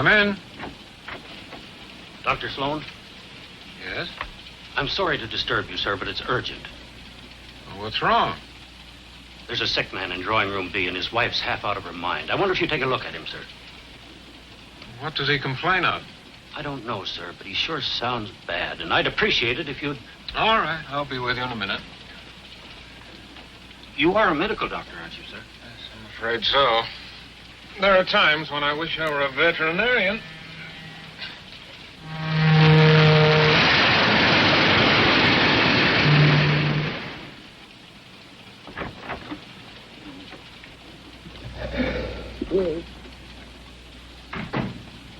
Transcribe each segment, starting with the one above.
Come in. Dr. Sloan? Yes? I'm sorry to disturb you, sir, but it's urgent. Well, what's wrong? There's a sick man in drawing room B, and his wife's half out of her mind. I wonder if you'd take a look at him, sir. What does he complain of? I don't know, sir, but he sure sounds bad, and I'd appreciate it if you'd... All right, I'll be with you in a minute. You are a medical doctor, aren't you, sir? Yes, I'm afraid so. There are times when I wish I were a veterinarian.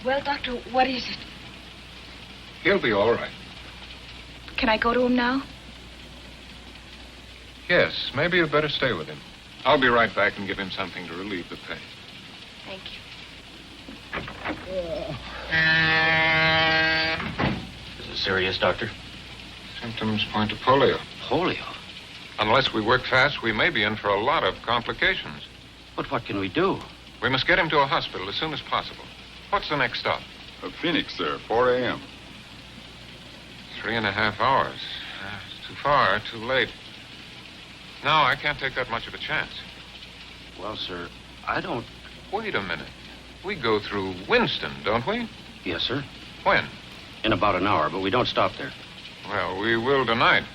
Well, Doctor, what is it? He'll be all right. Can I go to him now? Yes, maybe you'd better stay with him. I'll be right back and give him something to relieve the pain. Thank you. Is it serious, Doctor? Symptoms point to polio. Polio? Unless we work fast, we may be in for a lot of complications. But what can we do? We must get him to a hospital as soon as possible. What's the next stop? Phoenix, sir, 4 a.m. 3.5 hours. It's too far, too late. No, I can't take that much of a chance. Well, sir, I don't... Wait a minute. We go through Winston, don't we? Yes, sir. When? In about an hour, but we don't stop there. Well, we will tonight.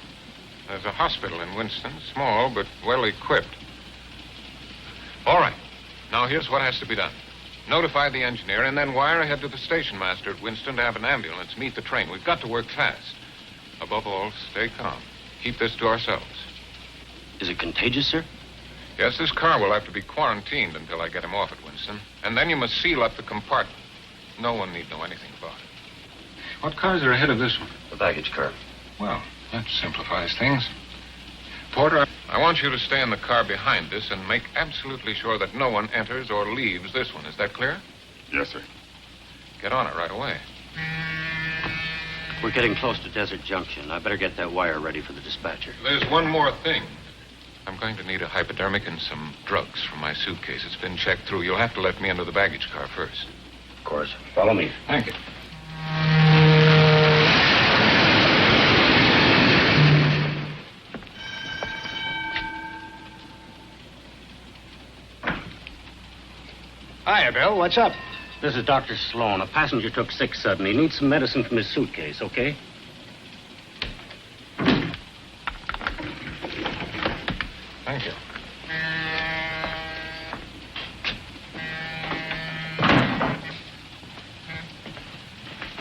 There's a hospital in Winston, small but well equipped. All right. Now, here's what has to be done. Notify the engineer and then wire ahead to the station master at Winston to have an ambulance meet the train. We've got to work fast. Above all, stay calm. Keep this to ourselves. Is it contagious, sir? Yes, this car will have to be quarantined until I get him off at Winston. And then you must seal up the compartment. No one need know anything about it. What cars are ahead of this one? The baggage car. Well, that simplifies things. Porter, I want you to stay in the car behind this and make absolutely sure that no one enters or leaves this one. Is that clear? Yes, sir. Get on it right away. We're getting close to Desert Junction. I better get that wire ready for the dispatcher. There's one more thing. I'm going to need a hypodermic and some drugs from my suitcase. It's been checked through. You'll have to let me into the baggage car first. Of course. Follow me. Thank you. Hiya, Bill. What's up? This is Dr. Sloan. A passenger took sick suddenly. He needs some medicine from his suitcase, okay? Thank you.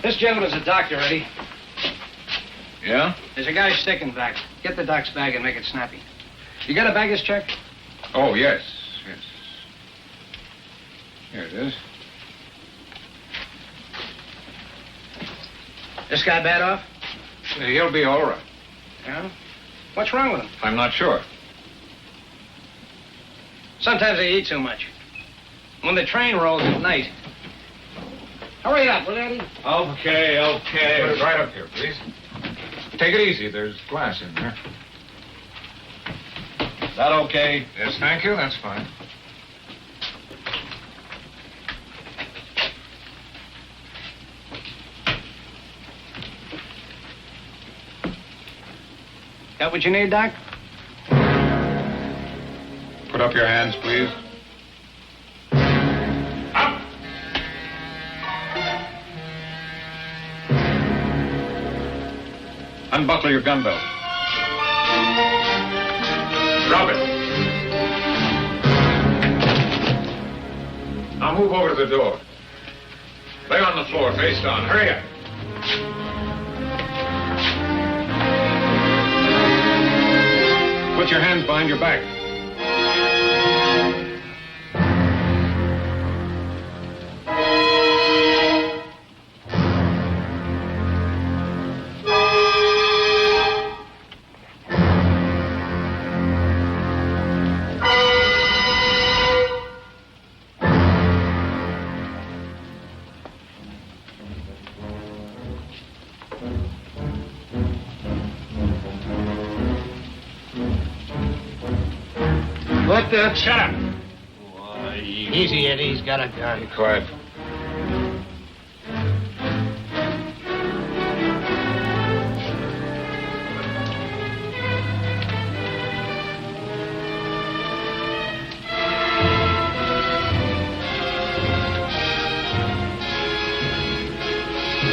This gentleman's a doctor, Eddie. Yeah? There's a guy sick in back. Get the doc's bag and make it snappy. You got a baggage check? Oh, yes. Yes. Here it is. This guy bad off? He'll be all right. Yeah? What's wrong with him? I'm not sure. Sometimes they eat too much. When the train rolls at night. Hurry up, will you, Eddie? Okay. Put it right up here, please. Take it easy. There's glass in there. Is that okay? Yes, thank you. That's fine. That what you need, Doc? Put up your hands, please. Up! Unbuckle your gun belt. Drop it. Now move over to the door. Lay on the floor, face down. Hurry up. Put your hands behind your back. What the? Shut up. Why, easy, Eddie. He's got a gun. Be quiet.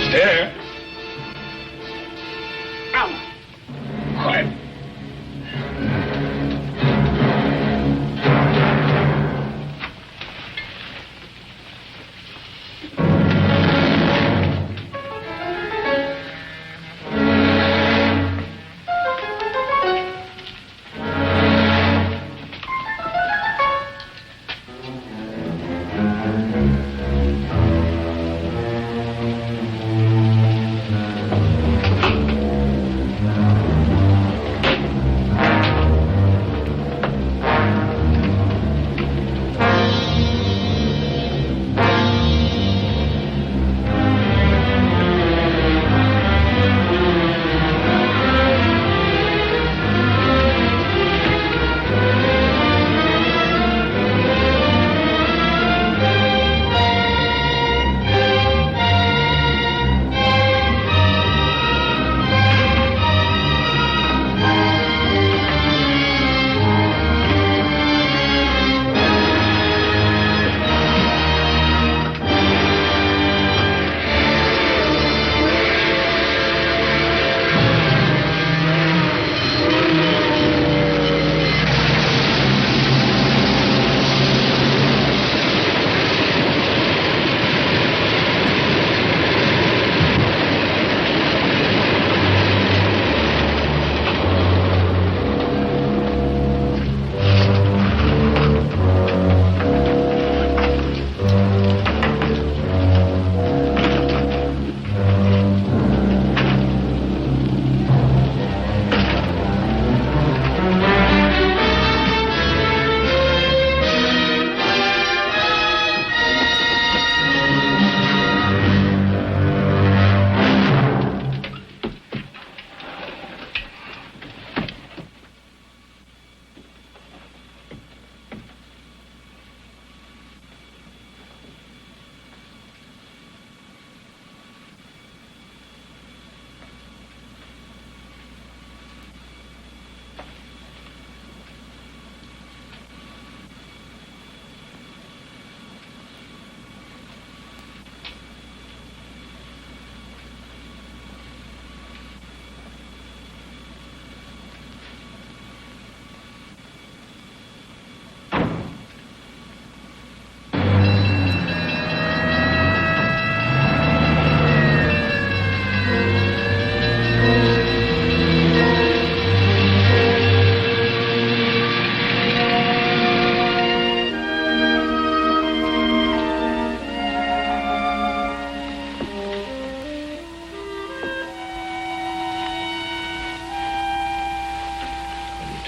Stare. Ow. Quiet.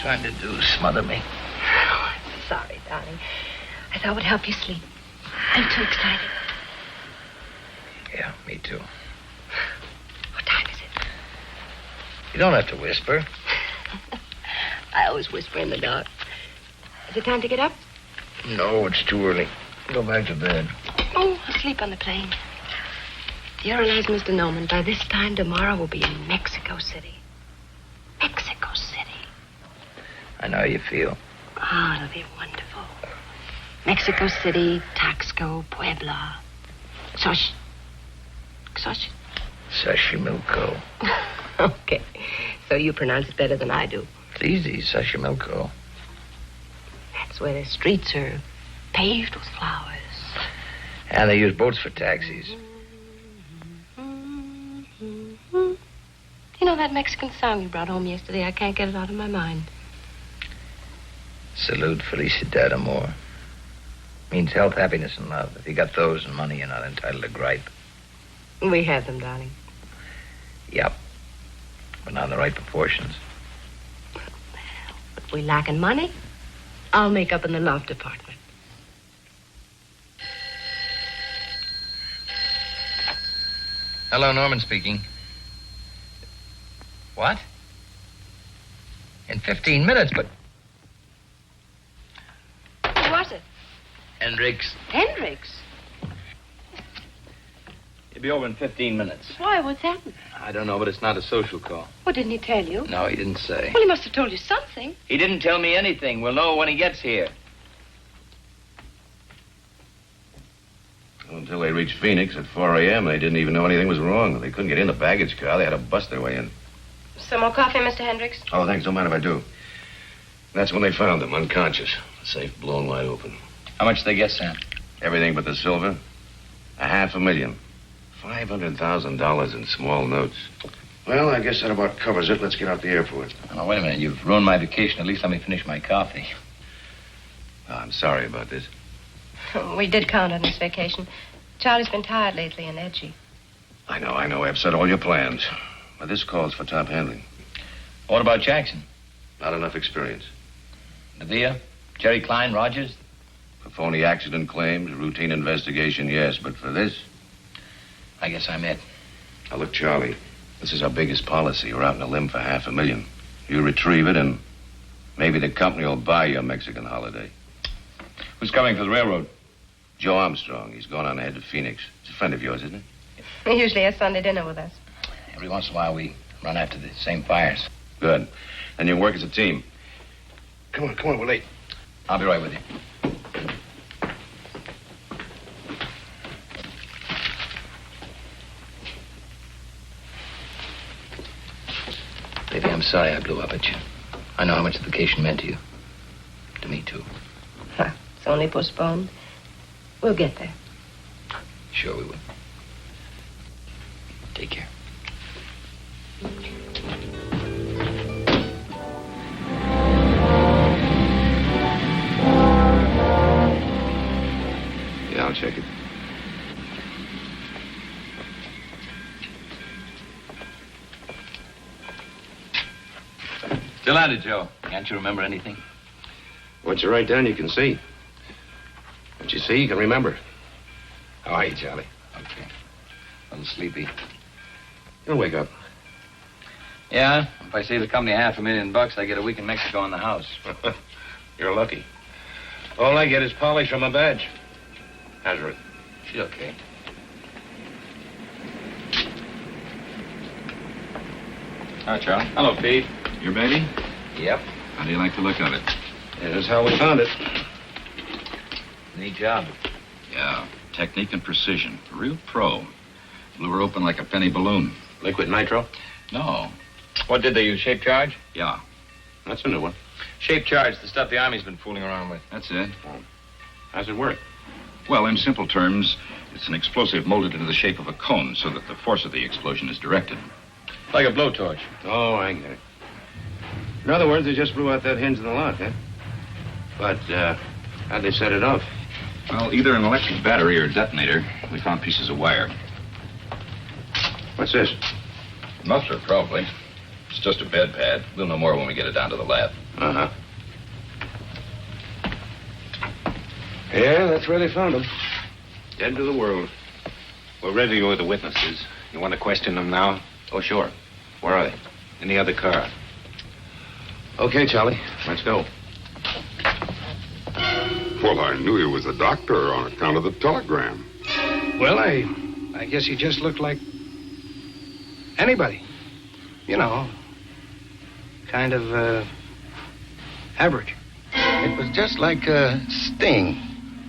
Trying to do smother me. Oh, I'm sorry, darling. I thought it would help you sleep. I'm too excited. Yeah, me too. What time is it? You don't have to whisper. I always whisper in the dark. Is it time to get up? No, it's too early. Go back to bed. Oh, I'll sleep on the plane. Do you realize, Mr. Norman, by this time tomorrow we'll be in Mexico City. Mexico City. I know how you feel. Oh, it'll be wonderful. Mexico City, Taxco, Puebla. Xochimilco. Okay. So you pronounce it better than I do. It's easy, Xochimilco. That's where the streets are paved with flowers. And they use boats for taxis. You know that Mexican song you brought home yesterday? I can't get it out of my mind. Salud, felicidad, amor. Means health, happiness, and love. If you got those and money, you're not entitled to gripe. We have them, darling. Yep. But not in the right proportions. If we lack in money, I'll make up in the love department. Hello, Norman speaking. What? In 15 minutes, but... Who was it? Hendricks. Hendricks. He'll be over in 15 minutes. Why? What's happened? I don't know, but it's not a social call. Well, didn't he tell you? No, he didn't say. Well, he must have told you something. He didn't tell me anything. We'll know when he gets here. Until they reached Phoenix at 4 a.m., they didn't even know anything was wrong. They couldn't get in the baggage car. They had to bust their way in. Some more coffee, Mr. Hendricks? Oh, thanks. Don't mind if I do. That's when they found him, unconscious. The safe blown wide open. How much did they get, Sam? Everything but the silver. $500,000. $500,000 in small notes. Well, I guess that about covers it. Let's get out the airport. Oh, wait a minute. You've ruined my vacation. At least let me finish my coffee. Oh, I'm sorry about this. We did count on this vacation. Charlie's been tired lately and edgy. I know. I upset all your plans. But this calls for top handling. What about Jackson? Not enough experience. Nadia? Jerry Klein? Rogers? For phony accident claims, routine investigation, yes. But for this? I guess I'm it. Now, look, Charlie. This is our biggest policy. We're out on a limb for $500,000. You retrieve it, and maybe the company will buy you a Mexican holiday. Who's coming for the railroad? Joe Armstrong. He's gone on ahead to Phoenix. He's a friend of yours, isn't he? He usually has Sunday dinner with us. Every once in a while, we run after the same fires. Good. And you work as a team. Come on, we're late. I'll be right with you. Baby, I'm sorry I blew up at you. I know how much the vacation meant to you. To me, too. It's only postponed. We'll get there. Sure we will. Take care. Yeah, I'll check it. Still at it, Joe. Can't you remember anything? What you write down, you can see. What you see, you can remember. How are you, Charlie? Okay. A little sleepy. You'll wake up. Yeah, if I save the company $500,000, I get a week in Mexico in the house. You're lucky. All I get is polish from my badge. How's Ruth? She's okay. Hi, Charlie. Hello, Pete. Your baby? Yep. How do you like the look of it? Yeah, that's how we found it. Neat job. Yeah, technique and precision. A real pro. Blew her open like a penny balloon. Liquid nitro? No. What did they use, shape charge? Yeah, That's a new one. Shape charge, the stuff the Army's been fooling around with. that's it. How's it work? Well, in simple terms, it's an explosive molded into the shape of a cone so that the force of the explosion is directed. Like a blowtorch. Oh, I get it. In other words, they just blew out that hinge in the lock, huh? But, how'd they set it off? Well, either an electric battery or a detonator. We found pieces of wire. What's this? Muffler, probably. It's just a bed pad. We'll know more when we get it down to the lab. Uh-huh. Yeah, that's where they found him. Dead to the world. We're ready with the witnesses. You want to question them now? Oh, sure. Where are they? In the other car. Okay, Charlie. Let's go. Well, I knew he was a doctor on account of the telegram. Well, I guess he just looked like anybody. You know, kind of Average. It was just like a sting.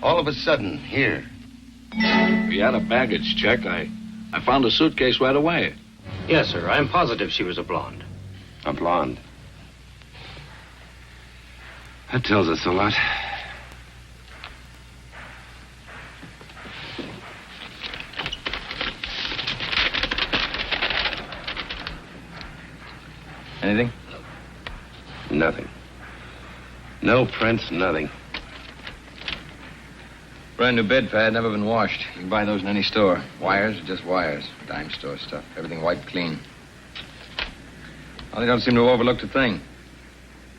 All of a sudden, here. We had a baggage check. I found a suitcase right away. Yes, sir. I'm positive she was a blonde. A blonde. That tells us a lot. Anything? Nothing. No prints, nothing. Brand new bed pad, never been washed. You can buy those in any store. Wires, just wires. Dime store stuff. Everything wiped clean. Well, they don't seem to have overlooked a thing.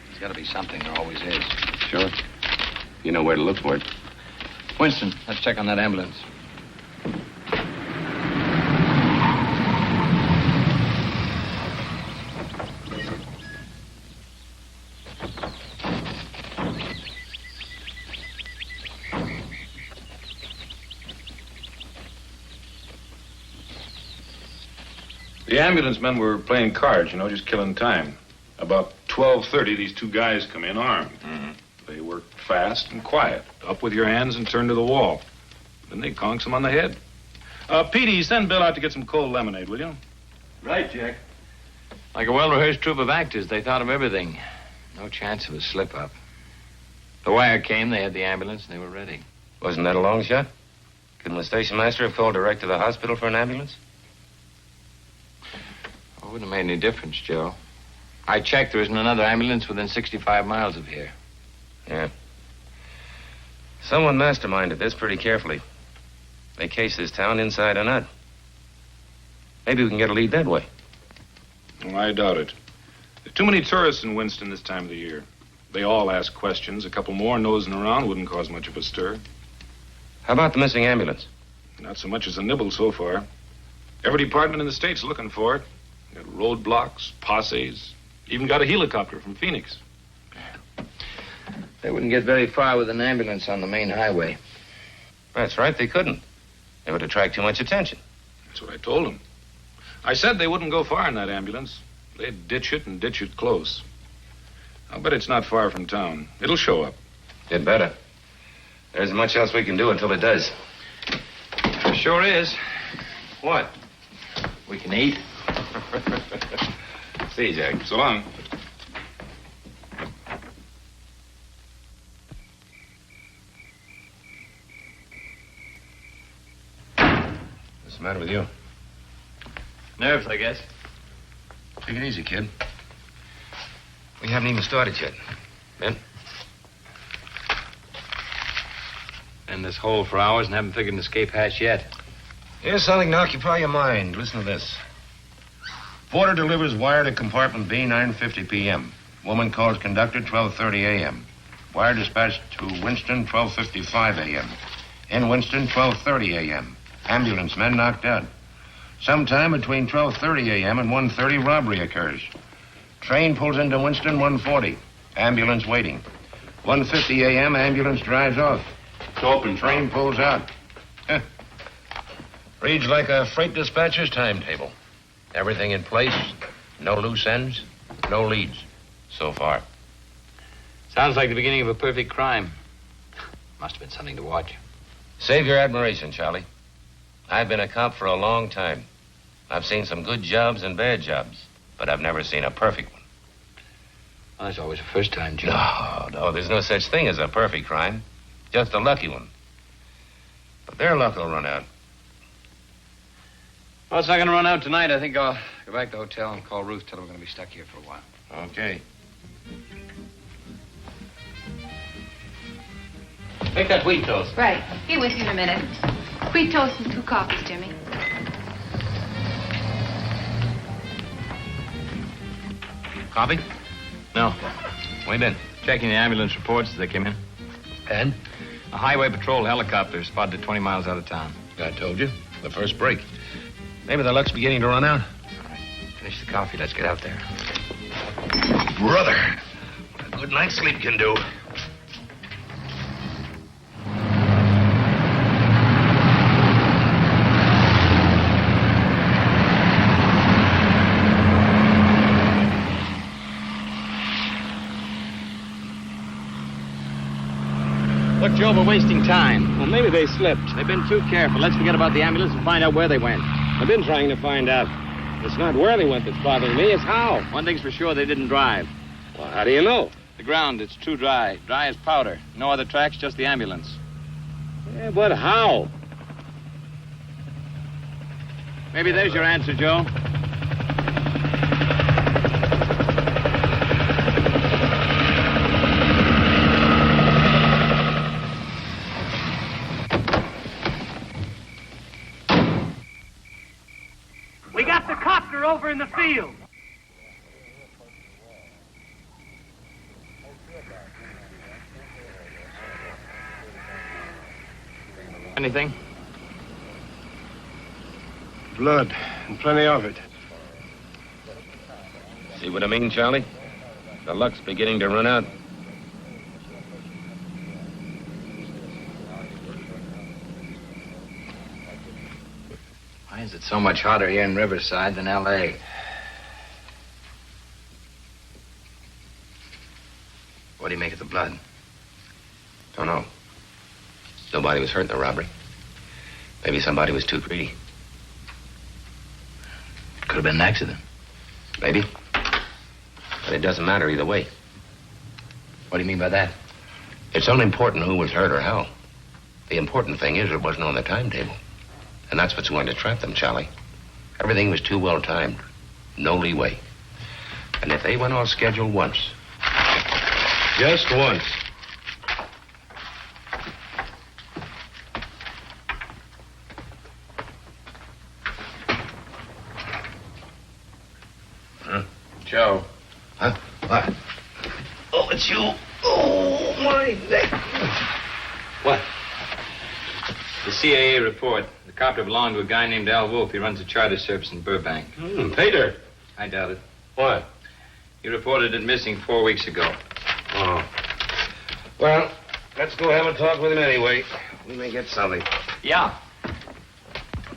There's got to be something. There always is. Sure. You know where to look for it. Winston, let's check on that ambulance. The ambulance men were playing cards, just killing time. About 12:30, these two guys come in armed. Mm-hmm. They worked fast and quiet. Up with your hands and turn to the wall. Then they conks them on the head. Petey, send Bill out to get some cold lemonade, will you? Right, Jack. Like a well-rehearsed troupe of actors, they thought of everything. No chance of a slip-up. The wire came, they had the ambulance, and they were ready. Wasn't that a long shot? Couldn't the station master have called direct to the hospital for an ambulance? It wouldn't have made any difference, Joe. I checked. There isn't another ambulance within 65 miles of here. Yeah. Someone masterminded this pretty carefully. They case this town inside and out. Maybe we can get a lead that way. Well, I doubt it. There are too many tourists in Winston this time of the year. They all ask questions. A couple more nosing around wouldn't cause much of a stir. How about the missing ambulance? Not so much as a nibble so far. Every department in the state's looking for it. Got roadblocks, posses, even got a helicopter from Phoenix. They wouldn't get very far with an ambulance on the main highway. That's right, they couldn't. It would attract too much attention. That's what I told them. I said they wouldn't go far in that ambulance. They'd ditch it and ditch it close. I'll bet it's not far from town. It'll show up. It better. There isn't much else we can do until it does. Sure is. What? We can eat. See you, Jack. So long. What's the matter with you? Nerves, I guess. Take it easy, kid. We haven't even started yet. Ben? In this hole for hours and haven't figured an escape hatch yet. Here's something to occupy your mind. Listen to this. Porter delivers wire to compartment B, 9:50 p.m. Woman calls conductor, 12:30 a.m. Wire dispatched to Winston, 12:55 a.m. In Winston, 12:30 a.m. Ambulance men knocked out. Sometime between 12:30 a.m. and 1:30, robbery occurs. Train pulls into Winston, 1:40. Ambulance waiting. 1:50 a.m., ambulance drives off. It's open. Train pulls out. Reads like a freight dispatcher's timetable. Everything in place, no loose ends, no leads. So far. Sounds like the beginning of a perfect crime. Must have been something to watch. Save your admiration, Charlie. I've been a cop for a long time. I've seen some good jobs and bad jobs, but I've never seen a perfect one. Well, there's always a first time, Joe. No, there's no such thing as a perfect crime. Just a lucky one. But their luck will run out. Well, it's not going to run out tonight. I think I'll go back to the hotel and call Ruth, tell her we're going to be stuck here for a while. Okay. Make that wheat toast. Right. Be with you in a minute. Wheat toast and 2 coffees, Jimmy. Coffee? No. Where you been? Checking the ambulance reports as they came in. And? A highway patrol helicopter spotted 20 miles out of town. I told you. The first break. Maybe the luck's beginning to run out. All right. Finish the coffee. Let's get out there. Brother, what a good night's sleep can do. Joe, we're wasting time. Well, maybe they slipped. They've been too careful. Let's forget about the ambulance and find out where they went. I've been trying to find out. It's not where they went that's bothering me, it's how. One thing's for sure, they didn't drive. Well, how do you know? The ground, it's too dry. Dry as powder. No other tracks, just the ambulance. Yeah, but how? Maybe there's your answer, Joe. We got the copter over in the field. Anything? Blood, and plenty of it. See what I mean, Charlie? The luck's beginning to run out. Why is it so much hotter here in Riverside than L.A.? What do you make of the blood? Don't know. Nobody was hurt in the robbery. Maybe somebody was too greedy. It could have been an accident. Maybe. But it doesn't matter either way. What do you mean by that? It's unimportant who was hurt or how. The important thing is it wasn't on the timetable. And that's what's going to trap them, Charlie. Everything was too well timed. No leeway. And if they went off schedule once... Just once. Joe. Huh? What? Oh, it's you. Oh, my neck. What? The CAA report. The copter belonged to a guy named Al Wolf. He runs a charter service in Burbank. Peter. I doubt it. What? He reported it missing 4 weeks ago. Oh. Well, let's go have a talk with him anyway. We may get something. Yeah.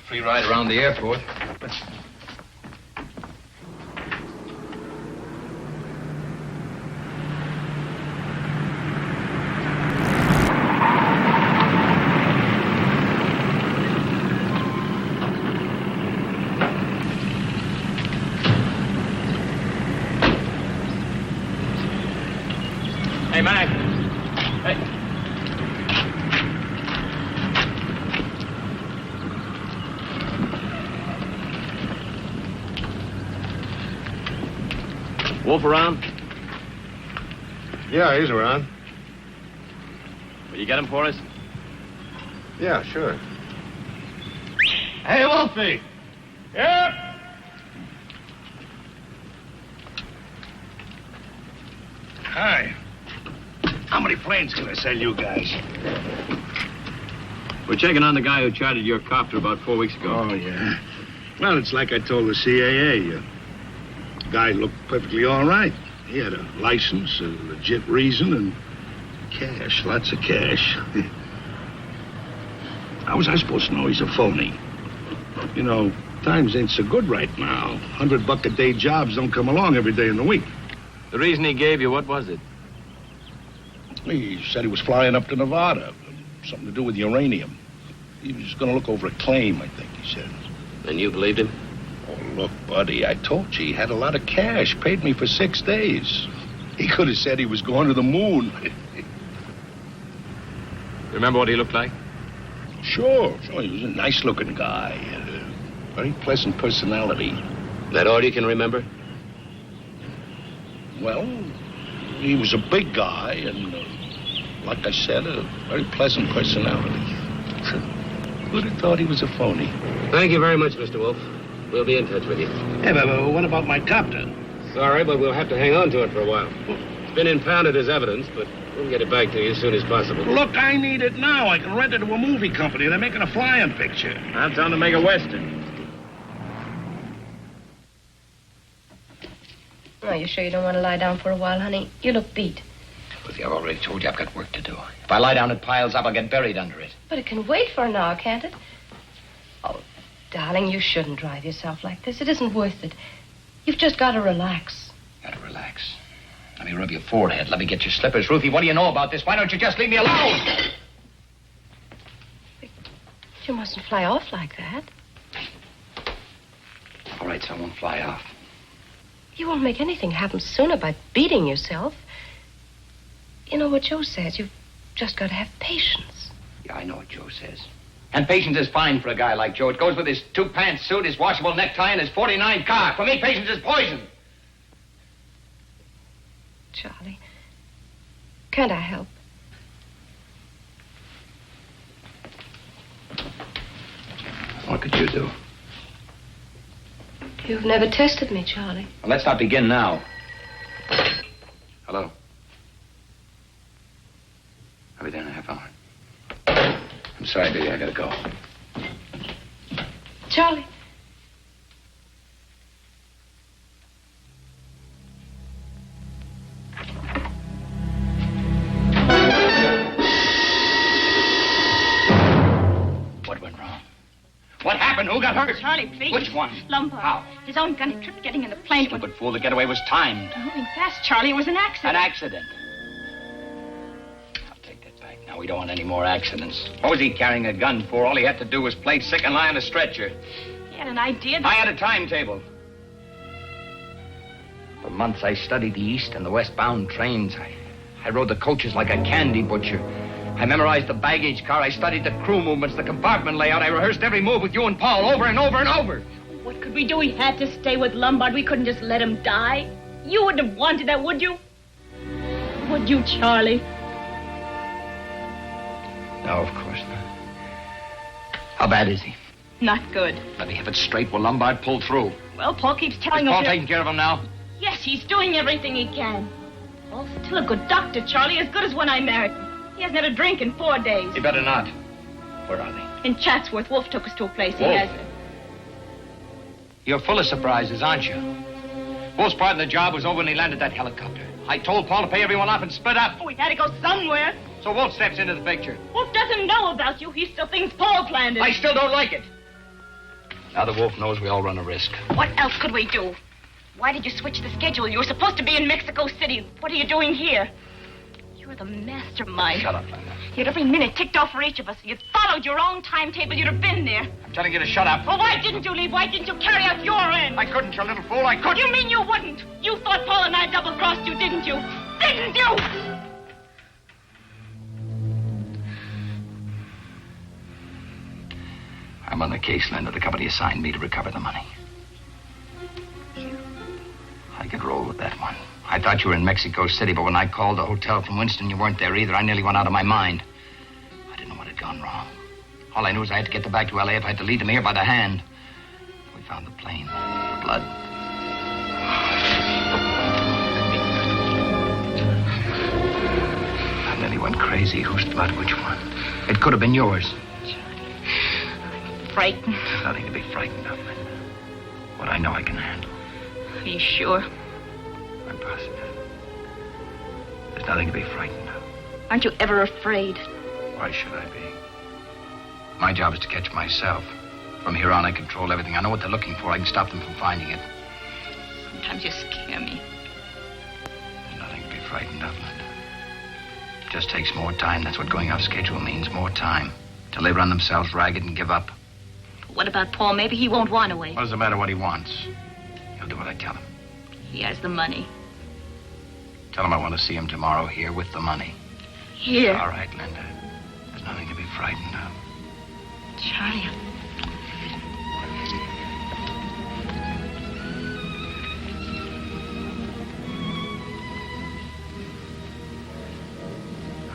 Free ride around the airport. Hey, Mac. Hey. Wolf around? Yeah, he's around. Will you get him for us? Yeah, sure. Hey, Wolfie. Yep. Hi. How many planes can I sell you guys? We're checking on the guy who chartered your copter about 4 weeks ago. Oh, yeah. Well, it's like I told the CAA. The guy looked perfectly all right. He had a license, a legit reason, and cash, lots of cash. How was I supposed to know he's a phony? You know, times ain't so good right now. $100-a-day jobs don't come along every day in the week. The reason he gave you, what was it? He said he was flying up to Nevada. Something to do with uranium. He was going to look over a claim, I think he said. And you believed him? Oh, look, buddy, I told you he had a lot of cash. Paid me for 6 days. He could have said he was going to the moon. Remember what he looked like? Sure. He was a nice-looking guy. Had a very pleasant personality. That all you can remember? Well, he was a big guy and, like I said, a very pleasant personality. Who'd have thought he was a phony? Thank you very much, Mr. Wolf. We'll be in touch with you. Hey, but what about my copter? Sorry, but we'll have to hang on to it for a while. It's been impounded as evidence, but we'll get it back to you as soon as possible. Look, I need it now. I can rent it to a movie company. They're making a flying picture. I'm trying to make a Western. Oh, you sure you don't want to lie down for a while, honey? You look beat. Ruthie, I've already told you I've got work to do. If I lie down, it piles up. I'll get buried under it. But it can wait for an hour, can't it? Oh, darling, you shouldn't drive yourself like this. It isn't worth it. You've just got to relax. Got to relax. Let me rub your forehead. Let me get your slippers. Ruthie, what do you know about this? Why don't you just leave me alone? You mustn't fly off like that. All right, so I won't fly off. You won't make anything happen sooner by beating yourself. You know what Joe says. You've just got to have patience. Yeah, I know what Joe says. And patience is fine for a guy like Joe. It goes with his 2-pants suit, his washable necktie, and his 49 car. For me, patience is poison. Charlie, can't I help? What could you do? You've never tested me, Charlie. Well, let's not begin now. Hello? I'll be there in a half hour. I'm sorry, baby. I gotta go. Charlie. What went wrong? What happened? Who got hurt? Charlie, please. Which one? Lombard. How? His own gun tripped getting in the plane. Stupid fool. The getaway was timed. Moving fast, Charlie. It was an accident. An accident. I'll take that back. Now, we don't want any more accidents. What was he carrying a gun for? All he had to do was play sick and lie on a stretcher. He had an idea that... I had a timetable. For months, I studied the east and the westbound trains. I rode the coaches like a candy butcher. I memorized the baggage car. I studied the crew movements, the compartment layout. I rehearsed every move with you and Paul over and over and over. What could we do? We had to stay with Lombard. We couldn't just let him die. You wouldn't have wanted that, would you? Would you, Charlie? No, of course not. How bad is he? Not good. Let me have it straight. Will Lombard pull through? Well, Paul keeps telling Is us... Paul taking care of him now? Yes, he's doing everything he can. Paul's still a good doctor, Charlie, as good as when I married him. He hasn't had a drink in 4 days. He better not. Where are they? In Chatsworth, Wolf took us to a place he Wolf? has. You're full of surprises, aren't you? Wolf's part of the job was over when he landed that helicopter. I told Paul to pay everyone off and split up. Oh, we had to go somewhere. So Wolf steps into the picture. Wolf doesn't know about you. He still thinks Paul planned it. I still don't like it. Now that Wolf knows, we all run a risk. What else could we do? Why did you switch the schedule? You were supposed to be in Mexico City. What are you doing here? You're the mastermind. Shut up, Linda. Yet every minute ticked off for each of us. You'd followed your own timetable. You'd have been there. I'm telling you to shut up. Well, why didn't you leave? Why didn't you carry out your end? I couldn't, you little fool. I couldn't. You mean you wouldn't? You thought Paul and I double-crossed you, didn't you? Didn't you? I'm on the case, Linda. The company assigned me to recover the money. I could roll with that one. I thought you were in Mexico City, but when I called the hotel from Winston, you weren't there either. I nearly went out of my mind. I didn't know what had gone wrong. All I knew is I had to get them back to L.A. if I had to lead them here by the hand. We found the plane. The blood. I nearly went crazy. Whose blood? Which one? It could have been yours. Frightened. There's nothing to be frightened of, Linda. What I know I can handle. Are you sure? I'm positive. There's nothing to be frightened of. Aren't you ever afraid? Why should I be? My job is to catch myself. From here on, I control everything. I know what they're looking for. I can stop them from finding it. Sometimes you scare me. There's nothing to be frightened of, Linda. It just takes more time. That's what going off schedule means. More time. Till they run themselves ragged and give up. What about Paul? Maybe he won't want to wait. What does it matter what he wants? He'll do what I tell him. He has the money. Tell him I want to see him tomorrow here with the money. Here? All right, Linda. There's nothing to be frightened of. Charlie.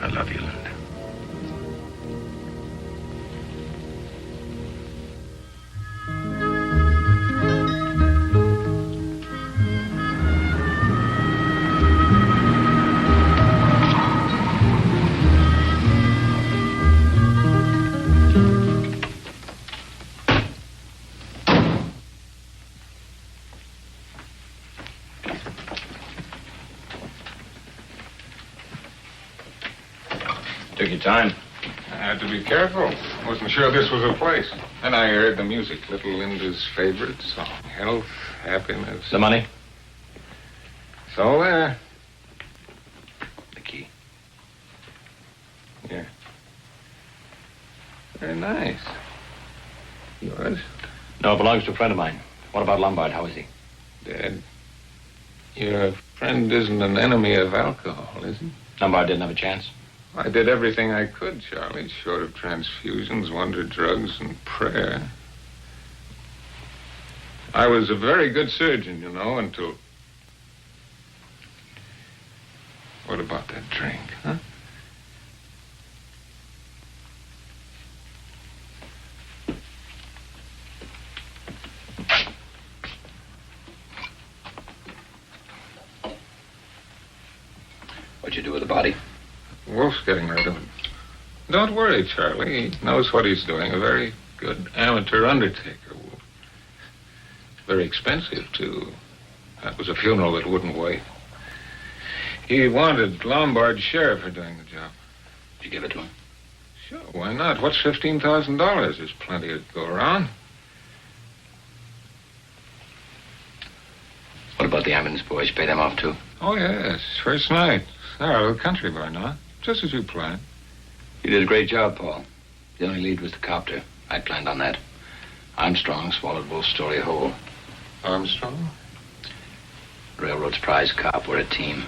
I love you, Linda. Took your time. I had to be careful. Wasn't sure this was a place. Then I heard the music, little Linda's favorite song. Health, happiness. The money? It's all there. The key. Yeah. Very nice. Yours? No, it belongs to a friend of mine. What about Lombard? How is he? Dead. Your friend isn't an enemy of alcohol, is he? Lombard didn't have a chance. I did everything I could, Charlie, short of transfusions, wonder drugs, and prayer. I was a very good surgeon, you know, until... What about that drink, huh? What'd you do with the body? Wolf's getting rid of it. Don't worry, Charlie. He knows what he's doing. A very good amateur undertaker, Wolf. Very expensive, too. That was a funeral that wouldn't wait. He wanted Lombard's share for doing the job. Did you give it to him? Sure, why not? What's $15,000? There's plenty to go around. What about the ambulance boys? You pay them off, too? Oh, yes. First night. They're out of the country by now. Just as you planned. You did a great job, Paul. The only lead was the copter. I planned on that. Armstrong swallowed Wolf's story whole. Armstrong? Railroad's prize cop. We're a team.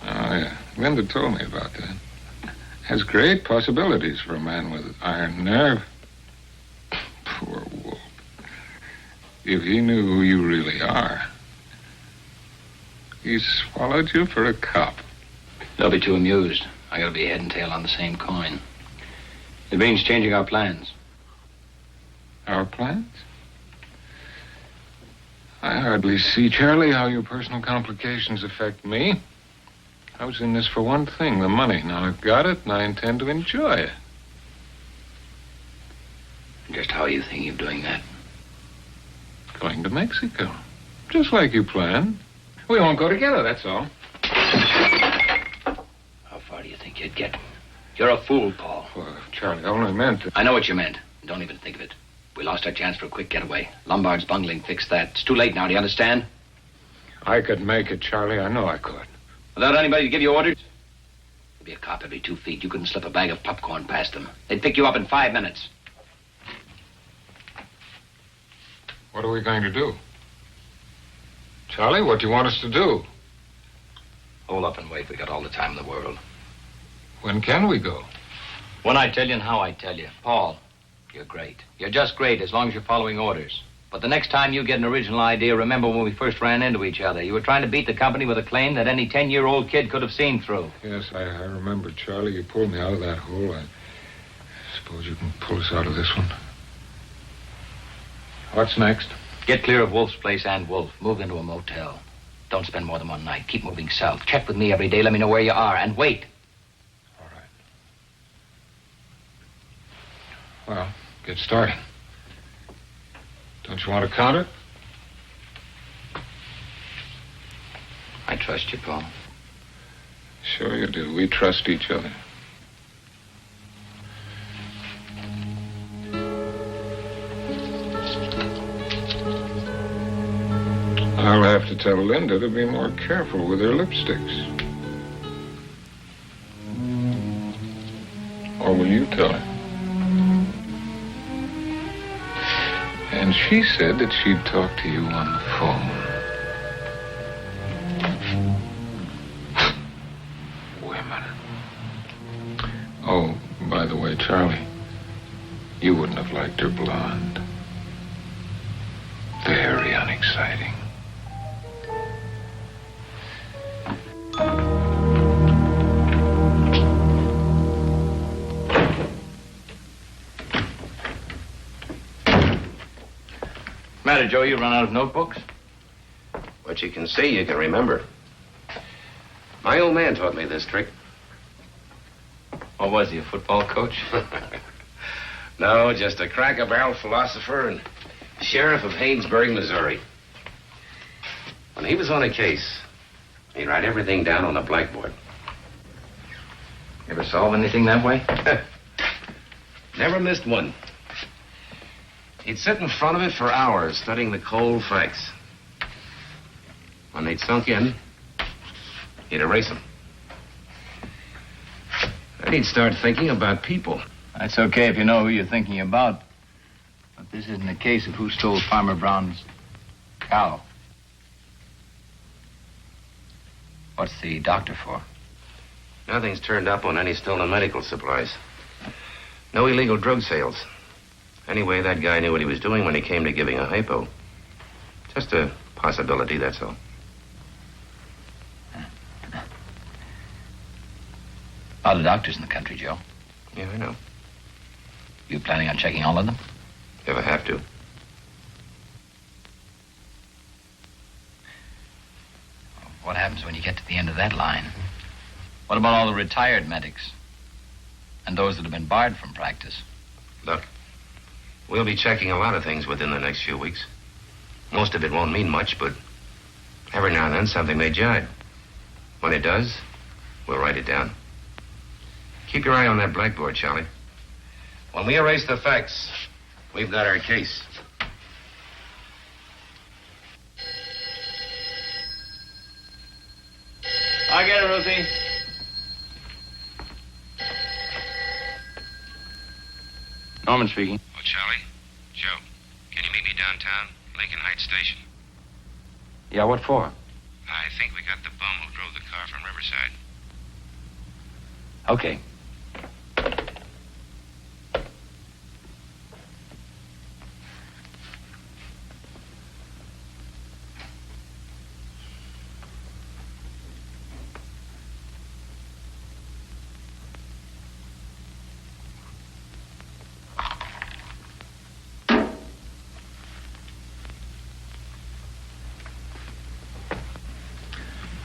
Oh, yeah. Linda told me about that. Has great possibilities for a man with iron nerve. Poor Wolf. If he knew who you really are. He swallowed you for a cop. They'll be too amused. I gotta be head and tail on the same coin. It means changing our plans. Our plans? I hardly see, Charlie, how your personal complications affect me. I was in this for one thing, the money. Now I've got it, and I intend to enjoy it. Just how are you thinking of doing that? Going to Mexico. Just like you planned. We won't go together, that's all. How far do you think you'd get? You're a fool, Paul. Well, Charlie, I only meant to... I know what you meant. Don't even think of it. We lost our chance for a quick getaway. Lombard's bungling fixed that. It's too late now, do you understand? I could make it, Charlie. I know I could. Without anybody to give you orders? There'd be a cop every 2 feet. You couldn't slip a bag of popcorn past them. They'd pick you up in 5 minutes. What are we going to do? Charlie, what do you want us to do? Hold up and wait. We got all the time in the world. When can we go? When I tell you and how I tell you. Paul, you're great. You're just great as long as you're following orders. But the next time you get an original idea, remember when we first ran into each other. You were trying to beat the company with a claim that any 10-year-old kid could have seen through. Yes, I remember, Charlie. You pulled me out of that hole. I suppose you can pull us out of this one. What's next? Get clear of Wolf's place and Wolf. Move into a motel. Don't spend more than one night. Keep moving south. Check with me every day. Let me know where you are. And wait. All right. Well, get started. Don't you want to count it? I trust you, Paul. Sure you do. We trust each other. I'll have to tell Linda to be more careful with her lipsticks. Or will you tell her? And she said that she'd talk to you on the phone. Women. Oh, by the way, Charlie, you wouldn't have liked her blonde. Very unexciting. Matter, Joe, you run out of notebooks? What you can see, you can remember. My old man taught me this trick. What was he, a football coach? No, just a cracker-barrel philosopher and sheriff of Haynesburg, Missouri. When he was on a case, he'd write everything down on a blackboard. Ever solve anything that way? Never missed one. He'd sit in front of it for hours, studying the cold facts. When they'd sunk in, he'd erase them. Then he'd start thinking about people. That's okay if you know who you're thinking about. But This isn't a case of who stole Farmer Brown's cow. What's the doctor for? Nothing's turned up on any stolen medical supplies. No illegal drug sales. Anyway, that guy knew what he was doing when he came to giving a hypo. Just a possibility, that's all. A lot of doctors in the country, Joe. Yeah, I know. You planning on checking all of them? If I have to. What happens when you get to the end of that line? What about all the retired medics? And those that have been barred from practice? Look, we'll be checking a lot of things within the next few weeks. Most of it won't mean much, but every now and then something may jibe. When it does, we'll write it down. Keep your eye on that blackboard, Charlie. When we erase the facts, we've got our case. I get it, Rosie. Norman speaking. Oh, Charlie? Joe, can you meet me downtown, Lincoln Heights Station? Yeah, what for? I think we got the bum who drove the car from Riverside. Okay.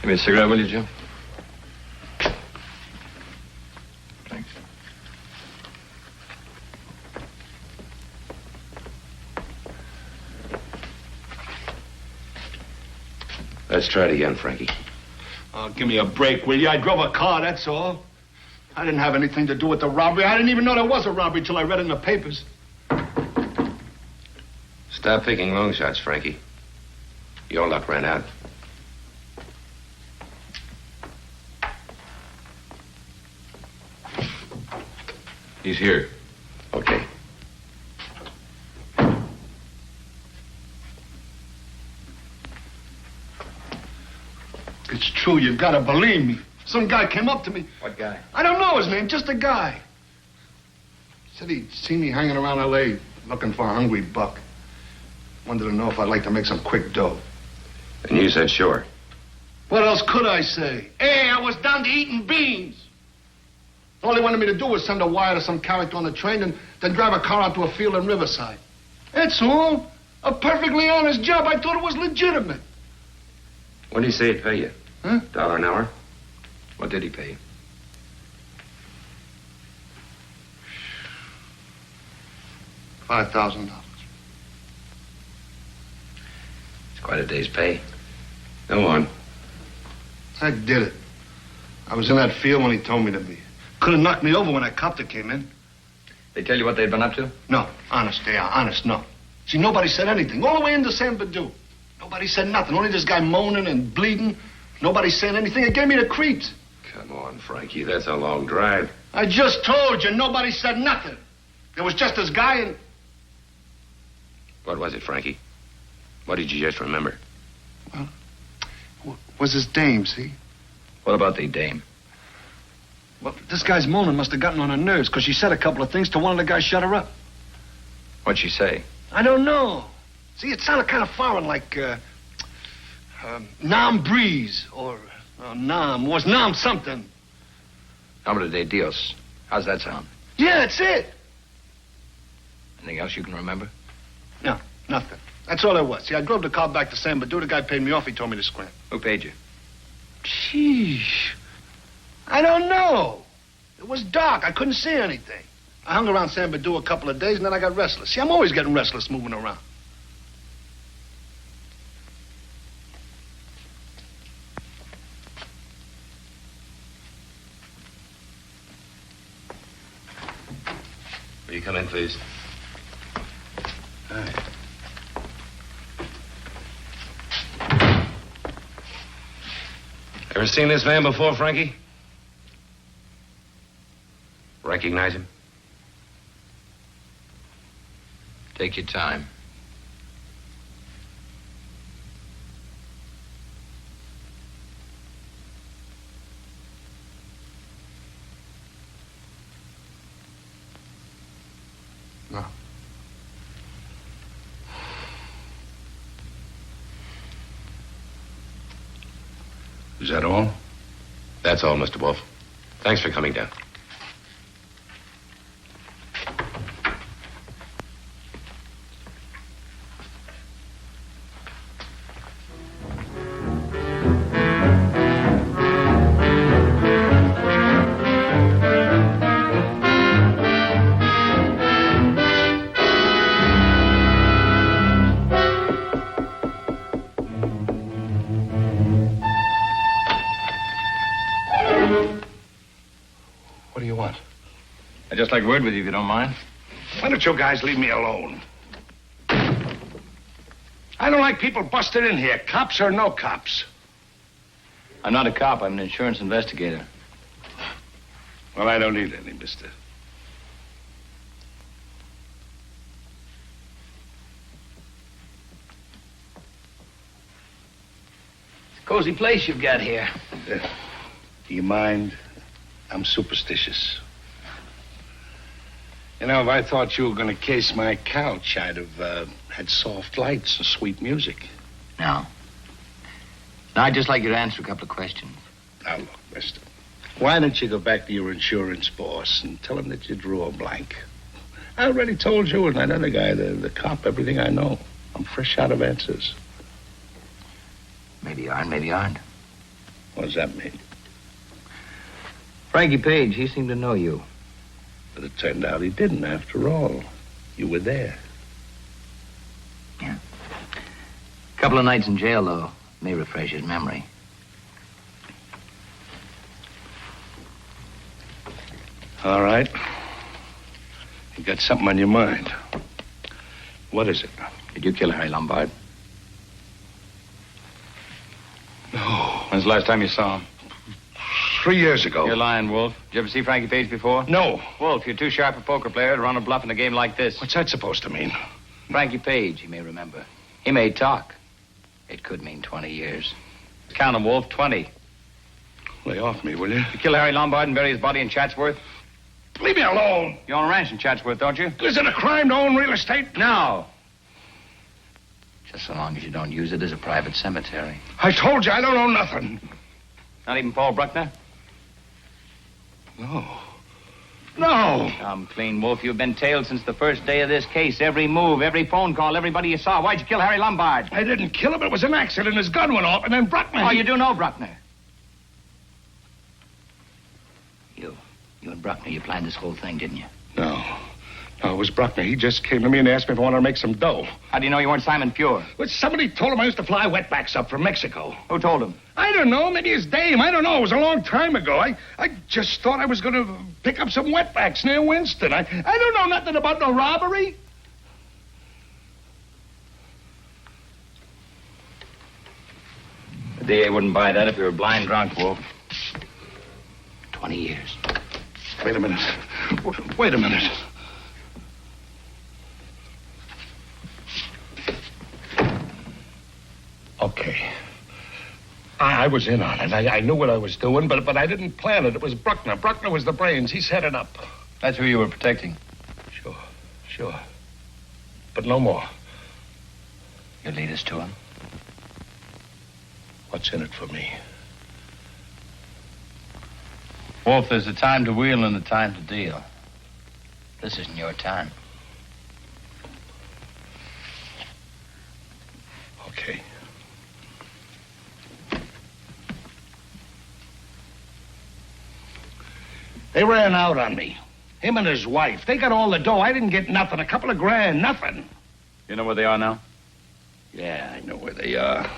Give me a cigarette, will you, Joe? Thanks. Let's try it again, Frankie. Oh, give me a break, will you? I drove a car, that's all. I didn't have anything to do with the robbery. I didn't even know there was a robbery till I read it in the papers. Stop picking long shots, Frankie. Your luck ran out. He's here. Okay. It's true, you've got to believe me. Some guy came up to me. What guy? I don't know his name, just a guy. Said he'd seen me hanging around L.A. looking for a hungry buck. Wanted to know if I'd like to make some quick dough. And you said sure. What else could I say? Hey, I was down to eating beans. All he wanted me to do was send a wire to some character on the train and then drive a car out to a field in Riverside. That's all. A perfectly honest job. I thought it was legitimate. What did he say he'd pay you? Huh? $1 an hour? What did he pay you? $5,000. It's quite a day's pay. Go on. I did it. I was in that field when he told me to be. Could have knocked me over when that copter came in. They tell you what they'd been up to? No, honest, they are. Honest, no. See, nobody said anything. All the way into San Badu. Nobody said nothing. Only this guy moaning and bleeding. Nobody saying anything. It gave me the creeps. Come on, Frankie. That's a long drive. I just told you, nobody said nothing. There was just this guy and... What was it, Frankie? What did you just remember? Well, was his dame, see? What about the dame? Well, this guy's moaning must have gotten on her nerves because she said a couple of things to one of the guys shut her up. What'd she say? I don't know. See, it sounded kind of foreign, like, Nam Breeze, or Nam. Was Nam something? Nombre de Dios. How's that sound? Yeah, that's it. Anything else you can remember? No, nothing. That's all there was. See, I drove the car back to San Badu. The guy paid me off. He told me to scram. Who paid you? Sheesh. I don't know. It was dark. I couldn't see anything. I hung around San Badu a couple of days, and then I got restless. See, I'm always getting restless moving around. Will you come in, please? All right. Ever seen this man before, Frankie? Recognize him? Take your time. No. Is that all? That's all, Mr. Wolf. Thanks for coming down. What do you want? I'd just like word with you if you don't mind. Why don't you guys leave me alone? I don't like people busting in here, cops or no cops. I'm not a cop. I'm an insurance investigator. Well, I don't need any, mister. It's a cozy place you've got here. Do you mind? I'm superstitious. You know, if I thought you were going to case my couch, I'd have had soft lights and sweet music. No. No, I'd just like you to answer a couple of questions. Now, look, mister. Why don't you go back to your insurance boss and tell him that you drew a blank? I already told you and that other guy, the cop, everything I know. I'm fresh out of answers. Maybe you are and maybe you aren't. What does that mean? Frankie Page, he seemed to know you. But it turned out he didn't, after all. You were there. Yeah. A couple of nights in jail, though, may refresh his memory. All right. You got something on your mind. What is it? Did you kill Harry Lombard? No. When's the last time you saw him? 3 years ago. You're lying, Wolf. Did you ever see Frankie Page before? No. Wolf, you're too sharp a poker player to run a bluff in a game like this. What's that supposed to mean? Frankie Page, you may remember. He may talk. It could mean 20 years. Count him, Wolf. 20. Lay off me, will you? You kill Harry Lombard and bury his body in Chatsworth? Leave me alone. You own a ranch in Chatsworth, don't you? Is it a crime to own real estate? No. Just so long as you don't use it as a private cemetery. I told you I don't own nothing. Not even Paul Bruckner? No. No. Come clean, Wolf. You've been tailed since the first day of this case. Every move, every phone call, everybody you saw. Why'd you kill Harry Lombard? I didn't kill him. It was an accident. His gun went off, and then Bruckner... Oh, you do know Bruckner? You and Bruckner, you planned this whole thing, didn't you? No. No, it was Bruckner. He just came to me and asked me if I wanted to make some dough. How do you know you weren't Simon Pure? Well, somebody told him I used to fly wetbacks up from Mexico. Who told him? I don't know. Maybe his dame. I don't know. It was a long time ago. I just thought I was going to pick up some wetbacks near Winston. I don't know nothing about no robbery. The DA wouldn't buy that if you were blind drunk, Wolf. 20 years. Wait a minute. Wait a minute. Okay. I was in on it. I knew what I was doing, but I didn't plan it. It was Bruckner. Bruckner was the brains. He set it up. That's who you were protecting. Sure. But no more. You lead us to him? What's in it for me? Wolf, there's a time to wheel and a time to deal. This isn't your time. Okay. They ran out on me. Him and his wife. They got all the dough. I didn't get nothing. A couple of grand. Nothing. You know where they are now? Yeah, I know where they are.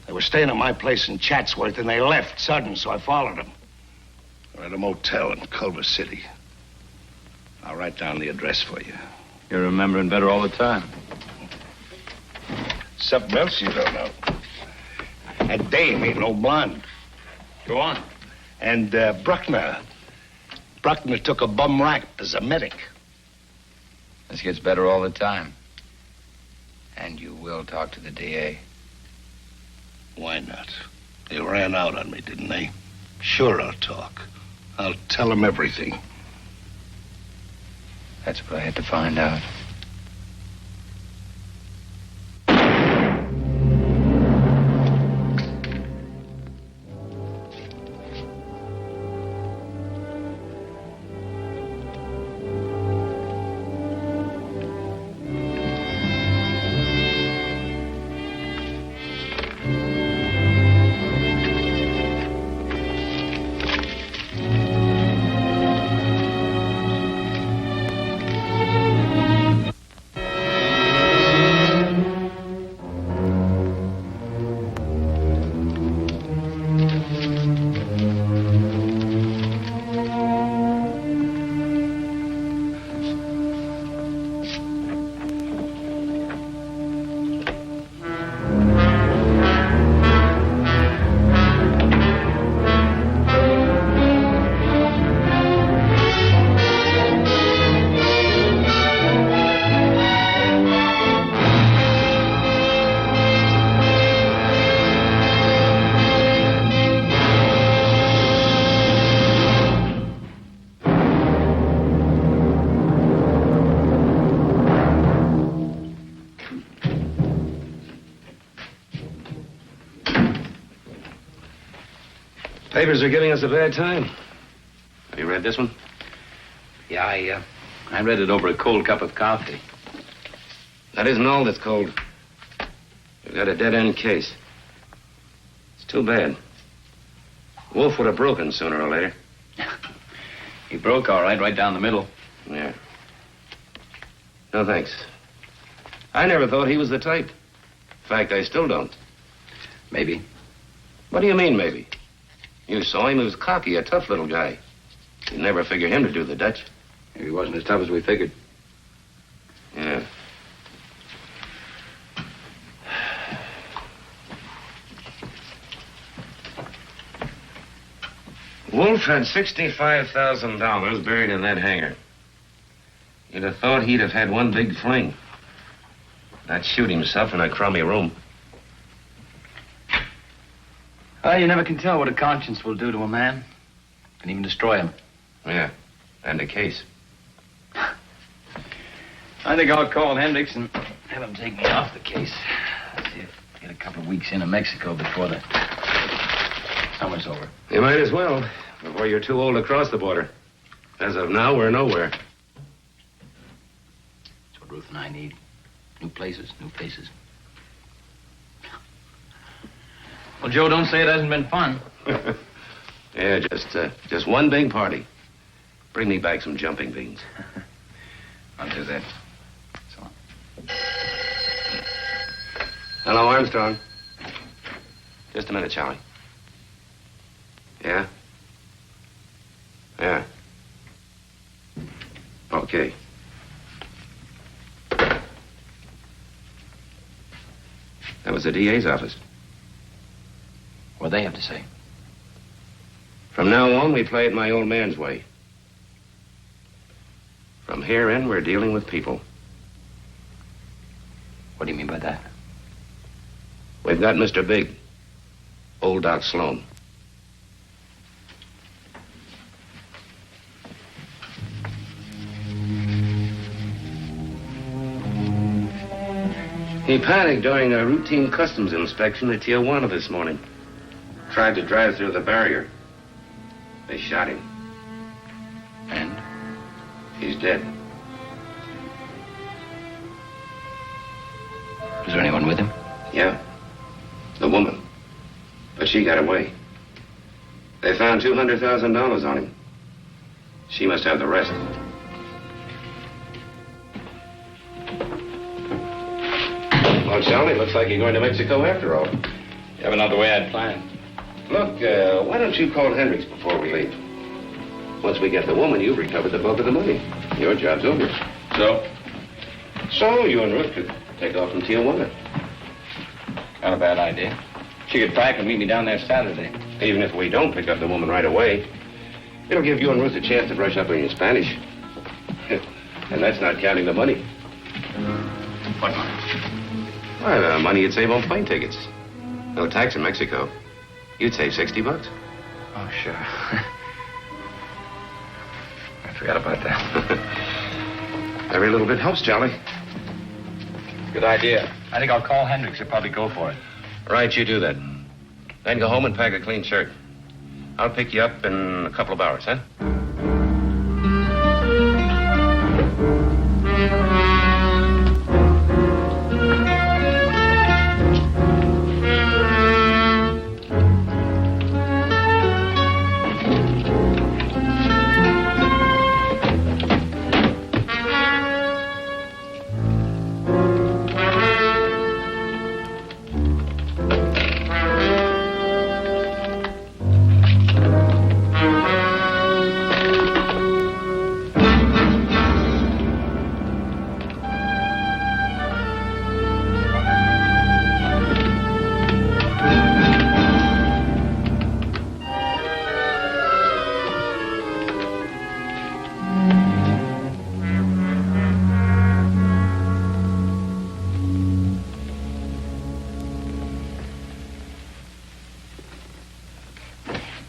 They were staying at my place in Chatsworth, and they left sudden, so I followed them. They're at a motel in Culver City. I'll write down the address for you. You're remembering better all the time. Something else you don't know. That dame ain't no blonde. Go on. And Bruckner took a bum rap as a medic. This gets better all the time. And you will talk to the DA. Why not? They ran out on me, didn't they? Sure, I'll talk. I'll tell them everything. That's what I had to find out. Papers are giving us a bad time. Have you read this one? Yeah, I read it over a cold cup of coffee. That isn't all that's cold. We've got a dead-end case. It's too bad. Wolf would have broken sooner or later. He broke all right down the middle. Yeah. No, thanks. I never thought he was the type. In fact, I still don't. Maybe. What do you mean, maybe? You saw him. He was cocky, a tough little guy. You'd never figure him to do the Dutch. Maybe he wasn't as tough as we figured. Yeah. Wolf had $65,000 buried in that hangar. You'd have thought he'd have had one big fling. Not shoot himself in a crummy room. Well, you never can tell what a conscience will do to a man. Can even destroy him. Yeah, and a case. I think I'll call Hendricks and have him take me off the case. Let's see if I get a couple of weeks into Mexico before the summer's over. You might as well, before you're too old to cross the border. As of now, we're nowhere. That's what Ruth and I need. New places, new faces. Well, Joe, don't say it hasn't been fun. Yeah, just one big party. Bring me back some jumping beans. I'll do that. So. Hello, Armstrong. Just a minute, Charlie. Yeah? Yeah. Okay. That was the DA's office. What do they have to say? From now on, we play it my old man's way. From here in, we're dealing with people. What do you mean by that? We've got Mr. Big, old Doc Sloan. He panicked during a routine customs inspection at Tijuana this morning. Tried to drive through the barrier. They shot him. And? He's dead. Was there anyone with him? Yeah. The woman. But she got away. They found $200,000 on him. She must have the rest. Well, Charlie, looks like you're going to Mexico after all. Yeah, but not the way I'd planned. Look, why don't you call Hendricks before we leave? Once we get the woman, you've recovered the bulk of the money. Your job's over. So? So you and Ruth could take off from Tijuana. Not a bad idea. She could pack and meet me down there Saturday. Even if we don't pick up the woman right away, it'll give you and Ruth a chance to brush up on your Spanish. And that's not counting the money. What money? Why, the money you'd save on plane tickets. No tax in Mexico. You'd save $60. Oh, sure. I forgot about that. Every little bit helps, Charlie. Good idea. I think I'll call Hendricks. He'll probably go for it. Right, you do that. Then go home and pack a clean shirt. I'll pick you up in a couple of hours, huh?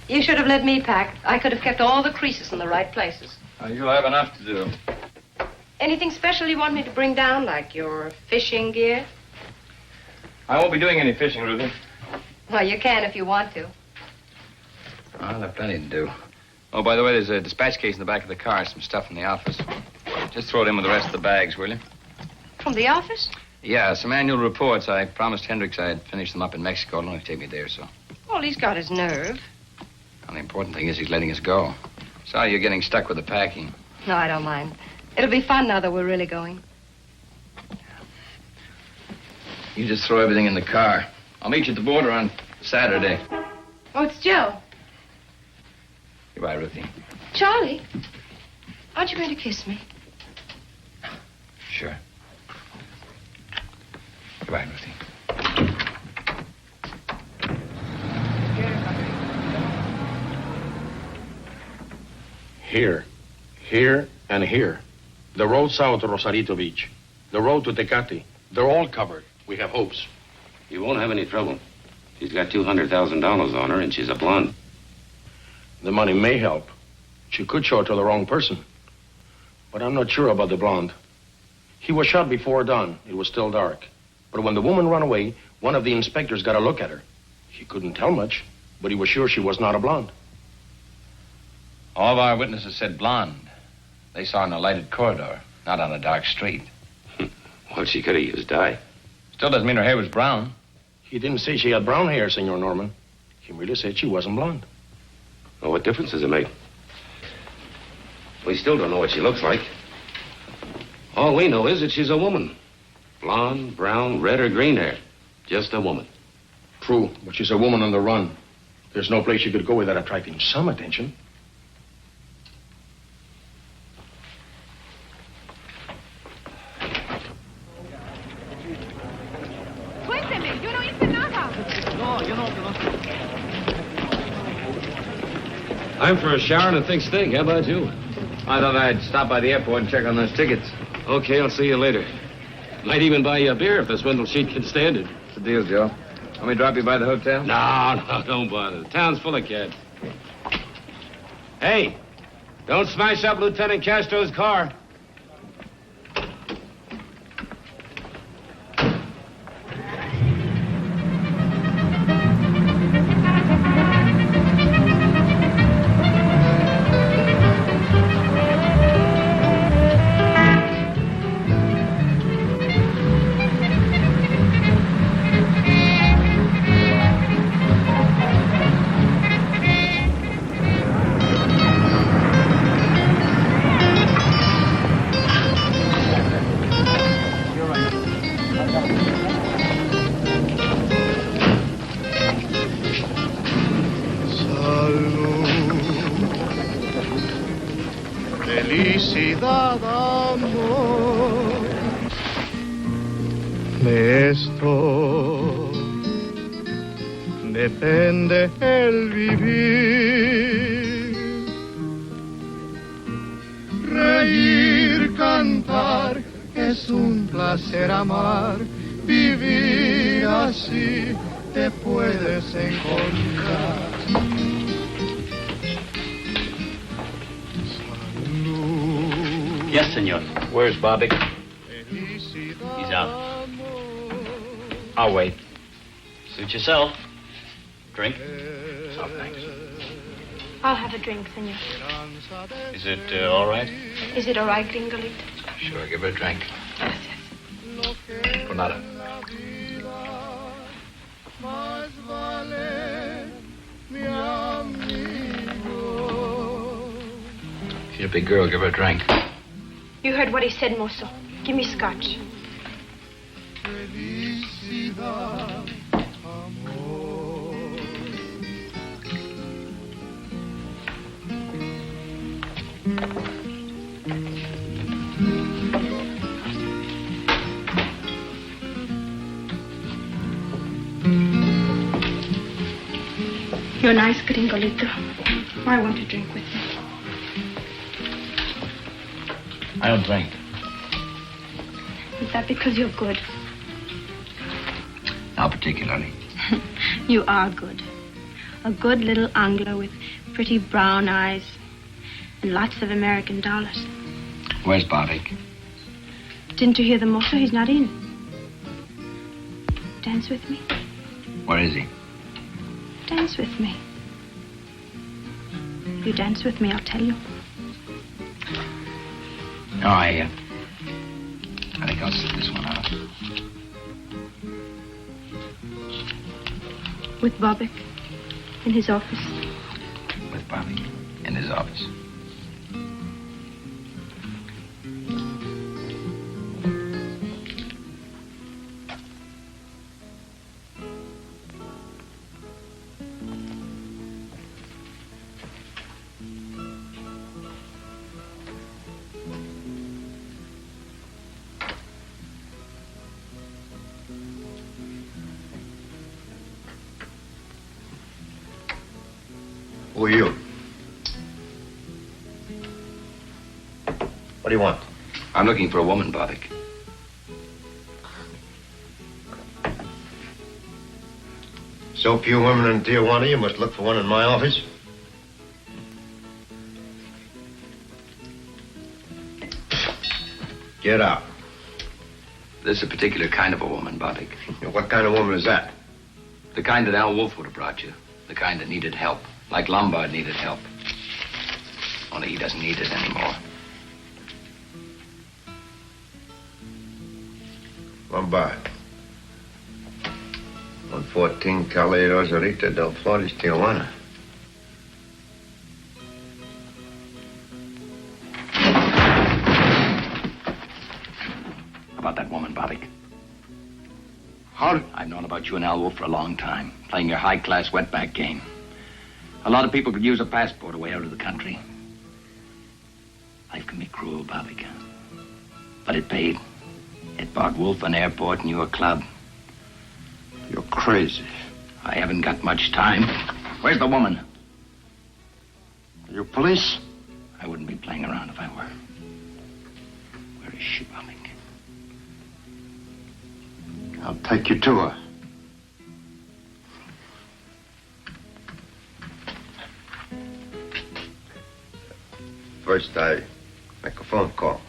You should have let me pack. I could have kept all the creases in the right places. You'll have enough to do. Anything special you want me to bring down, like your fishing gear? I won't be doing any fishing, Ruthie. Well, you can if you want to. I'll have plenty to do. Oh, by the way, there's a dispatch case in the back of the car. Some stuff from the office. Just throw it in with the rest of the bags, will you? From the office? Yeah, some annual reports. I promised Hendricks I'd finish them up in Mexico. It'll only take me a day or so. Well, he's got his nerve. Well, the important thing is he's letting us go. Sorry you're getting stuck with the packing. No, I don't mind. It'll be fun now that we're really going. You just throw everything in the car. I'll meet you at the border on Saturday. Oh, it's Joe. Goodbye, Ruthie. Charlie, aren't you going to kiss me? Sure. Goodbye, Ruthie. Here, and here. The road south to Rosarito Beach. The road to Tecate. They're all covered. We have hopes. You won't have any trouble. She's got $200,000 on her, and she's a blonde. The money may help. She could show it to the wrong person. But I'm not sure about the blonde. He was shot before dawn. It was still dark. But when the woman ran away, one of the inspectors got a look at her. He couldn't tell much, but he was sure she was not a blonde. All of our witnesses said blonde. They saw her in a lighted corridor, not on a dark street. Well, she could have used dye. Still doesn't mean her hair was brown. He didn't say she had brown hair, Senor Norman. He merely said she wasn't blonde. Well, what difference does it make? We still don't know what she looks like. All we know is that she's a woman. Blonde, brown, red, or green hair. Just a woman. True, but she's a woman on the run. There's no place she could go without attracting some attention. I'm for a shower and a thick steak. How about you? I thought I'd stop by the airport and check on those tickets. Okay, I'll see you later. Might even buy you a beer if the swindle sheet can stand it. What's the deal, Joe? Want me to drop you by the hotel? No, don't bother. The town's full of cats. Hey, don't smash up Lieutenant Castro's car. Felicidad, amor. De esto depende el vivir, reír, cantar. es un placer amar, vivir así te puedes encontrar. Yes, senor. Where's Bobby? He's out. I'll wait. Suit yourself. Drink. Oh, thanks. I'll have a drink, senor. Is it all right? Is it all right, Gringolito? Sure, give her a drink. Yes, yes. Por nada. Más vale mi amigo. She's a big girl. Give her a drink. You heard what he said, mozo. Give me scotch. Felicidad, amor. You're nice, Gringolito. I want to drink with you. I don't drink. Is that because you're good? Not particularly. You are good. A good little angler with pretty brown eyes and lots of American dollars. Where's Barvik? Didn't you hear the motor? He's not in. Dance with me. Where is he? Dance with me. If you dance with me, I'll tell you. No, I think I'll sit this one out. With Bobik in his office. With Barvik in his office. Who are you? What do you want? I'm looking for a woman, Barvik. So few women in Tijuana, you must look for one in my office. Get out. This is a particular kind of a woman, Barvik. What kind of woman is that? The kind that Al Wolf would have brought you. The kind that needed help. Like Lombard needed help. Only he doesn't need it anymore. Lombard. 114 Calle Rosarita del Flores, Tijuana. About that woman, Barvik. How? I've known about you and Al Wolf for a long time. Playing your high-class wetback game. A lot of people could use a passport away out of the country. Life can be cruel, Barvik. But it paid. It bought Wolf an airport and you a club. You're crazy. I haven't got much time. Where's the woman? Are you police? I wouldn't be playing around if I were. Where is she, Barvik? I'll take you to her. First, I make a phone call.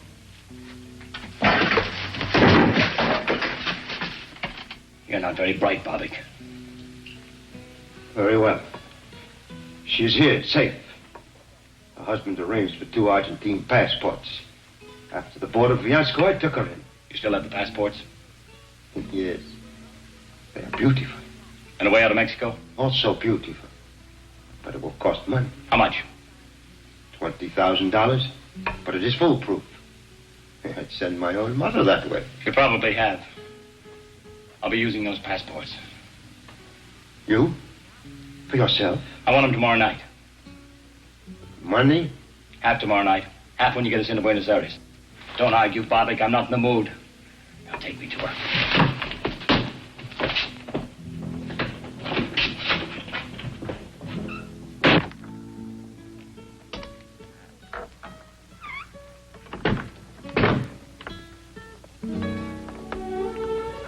You're not very bright, Barvik. Very well. She's here, safe. Her husband arranged for 2 Argentine passports. After the board of Fiasco, I took her in. You still have the passports? Yes. They are beautiful. And away out of Mexico? Also beautiful. But it will cost money. How much? $20,000. But it is foolproof. I'd send my own mother that way. You probably have. I'll be using those passports. You? For yourself? I want them tomorrow night. Money? Half tomorrow night. Half when you get us into Buenos Aires. Don't argue, Barvik. I'm not in the mood. Now take me to her.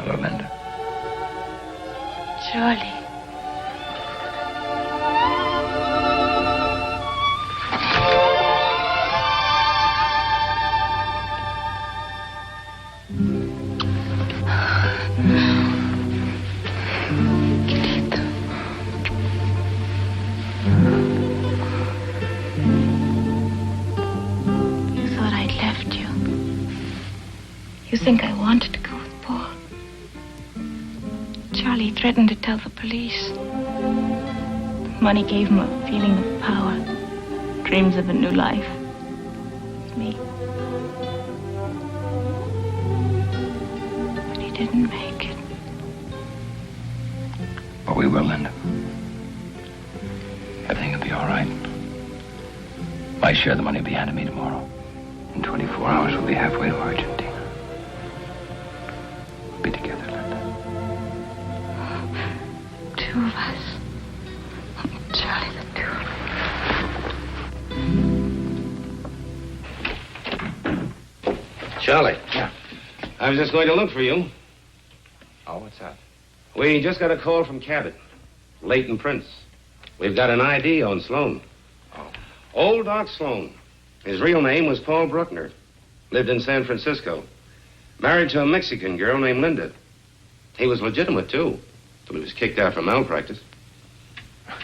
father, Linda. Charlie. You thought I'd left you. You think I wanted to go with Paul. Charlie threatened to tell the police. The money gave him a feeling of power, dreams of a new life. Me. But he didn't make it. But we will, Linda. Everything will be all right. My share of the money will be handed me tomorrow. In 24 hours, we'll be halfway to Argentina. We'll be together, Linda. Two of us. Charlie, the two of us. Charlie. Yeah. I was just going to look for you. Oh, what's that? We just got a call from Cabot. Leighton Prince. We've got an ID on Sloan. Oh. Old Doc Sloan. His real name was Paul Bruckner. Lived in San Francisco. Married to a Mexican girl named Linda. He was legitimate, too. Till he was kicked out for malpractice.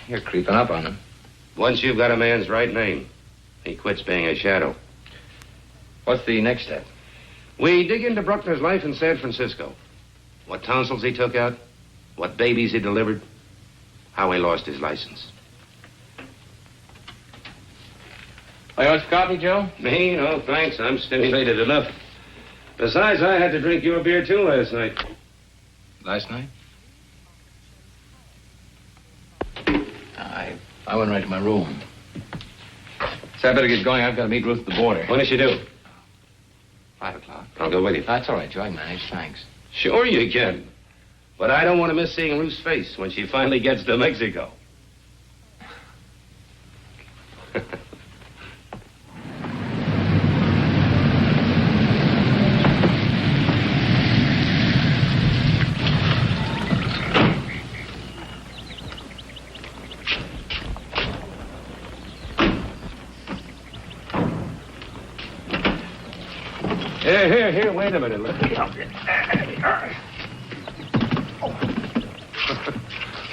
You're creeping up on him. Once you've got a man's right name, he quits being a shadow. What's the next step? We dig into Bruckner's life in San Francisco. What tonsils he took out, what babies he delivered, how he lost his license. Oh, you want some coffee, Joe? Me? No, thanks. I'm stimulated enough. Besides, I had to drink your beer, too, last night. Last night? I went right to my room. So I better get going. I've got to meet Ruth at the border. When does she do? 5 o'clock. I'll go with you. That's all right, Joe. I manage. Thanks. Sure you can. But I don't want to miss seeing Ruth's face when she finally gets to Mexico. Here, wait a minute. Let me help you.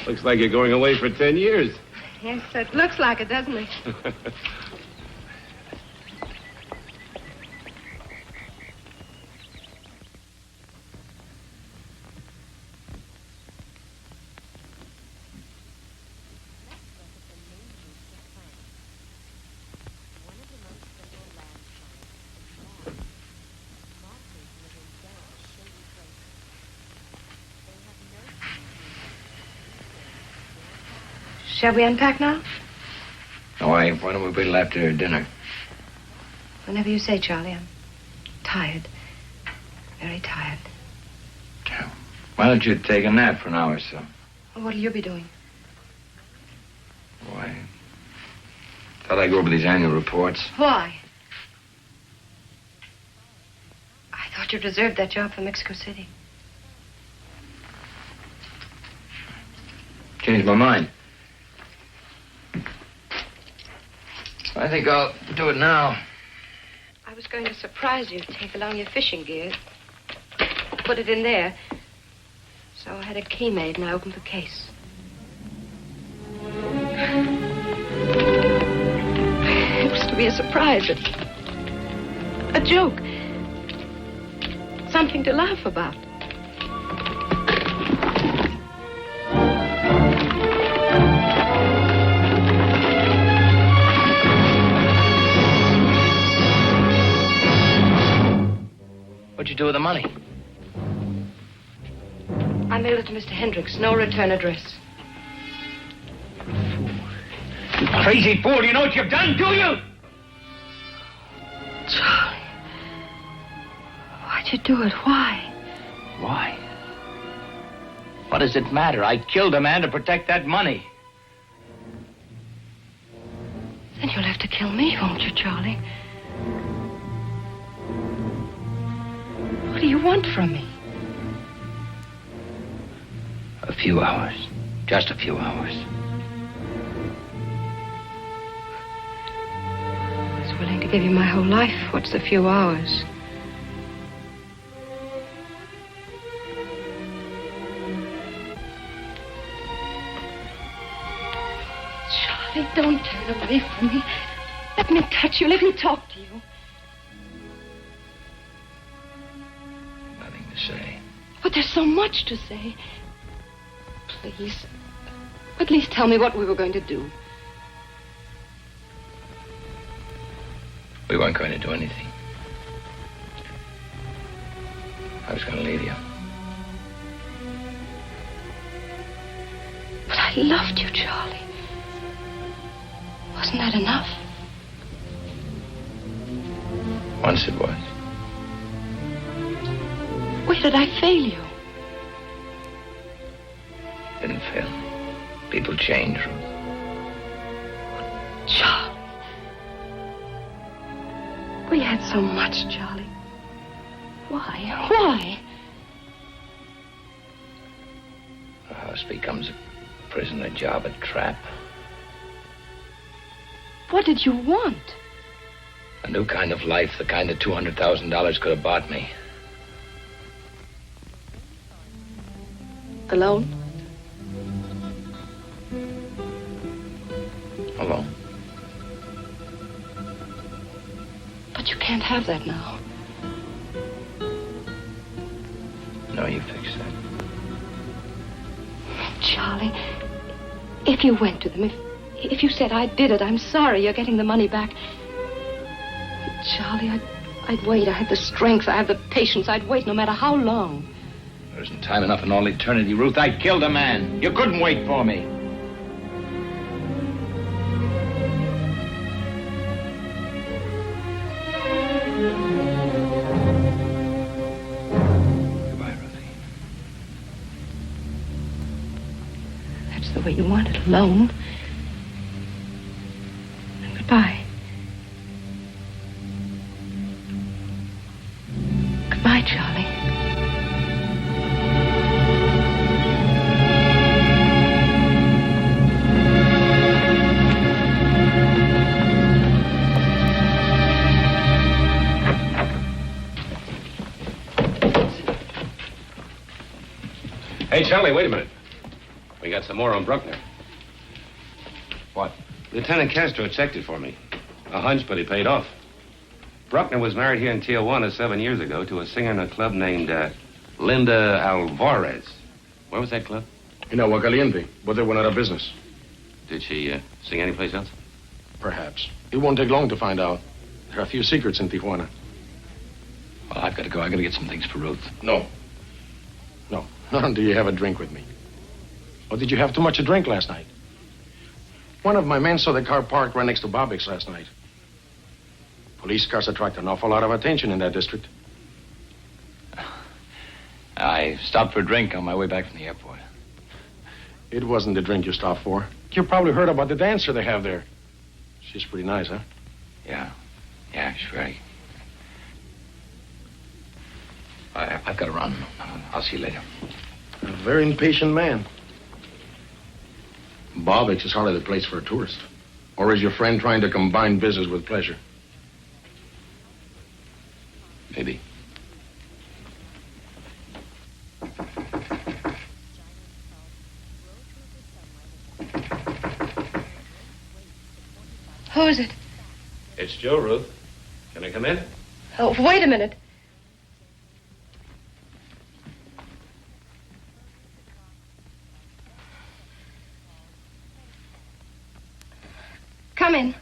Looks like you're going away for 10 years. Yes, it looks like it, doesn't it? Shall we unpack now? No, why don't we wait till after dinner? Whenever you say, Charlie. I'm tired. Very tired. Why don't you take a nap for an hour or so? Well, what'll you be doing? Why? Thought I'd go over these annual reports. Why? I thought you'd reserved that job for Mexico City. Changed my mind. I think I'll do it now. I was going to surprise you, take along your fishing gear. Put it in there. So I had a key made and I opened the case. It was to be a surprise. A joke. Something to laugh about. What'd you do with the money? I mailed it to Mr. Hendricks. No return address. You crazy fool. You know what you've done, do you? Charlie. Why'd you do it? Why? Why? What does it matter? I killed a man to protect that money. Then you'll have to kill me, won't you, Charlie? What do you want from me? A few hours. Just a few hours. I was willing to give you my whole life. What's a few hours? Charlie, don't turn away from me. Let me touch you. Let me talk to you. Nothing to say. But there's so much to say. Please. At least tell me what we were going to do. We weren't going to do anything. I was going to leave you. But I loved you, Charlie. Wasn't that enough? Once it was. Where did I fail you? Didn't fail. People change, Ruth. Charlie. We had so much, Charlie. Why? Why? A house becomes a prison, a job, a trap. What did you want? A new kind of life, the kind that $200,000 could have bought me. Alone? Alone. But you can't have that now. No, you fix that. Charlie, if you went to them, if you said I did it, I'm sorry, you're getting the money back. Charlie, I'd wait. I had the strength, I have the patience. I'd wait no matter how long. There isn't time enough in all eternity, Ruth. I killed a man. You couldn't wait for me. Goodbye, Ruthie. That's the way you want it, alone. And goodbye. Goodbye, Charlie. Hey, Charlie, wait a minute. We got some more on Bruckner. What? Lieutenant Castro checked it for me. A hunch, but he paid off. Bruckner was married here in Tijuana 7 years ago to a singer in a club named Linda Alvarez. Where was that club? In Aguacaliente, but they went out of business. Did she sing anyplace else? Perhaps. It won't take long to find out. There are a few secrets in Tijuana. Well, I've got to go. I've got to get some things for Ruth. No. No. Not until you have a drink with me. Or did you have too much to drink last night? One of my men saw the car parked right next to Bobbick's last night. Police cars attract an awful lot of attention in that district. I stopped for a drink on my way back from the airport. It wasn't the drink you stopped for. You probably heard about the dancer they have there. She's pretty nice, huh? Yeah. Yeah, she's very. I've got to run. I'll see you later. A very impatient man. Bobbick's is hardly the place for a tourist. Or is your friend trying to combine business with pleasure? Maybe. Who is it? It's Joe, Ruth. Can I come in? Oh, wait a minute. Come in.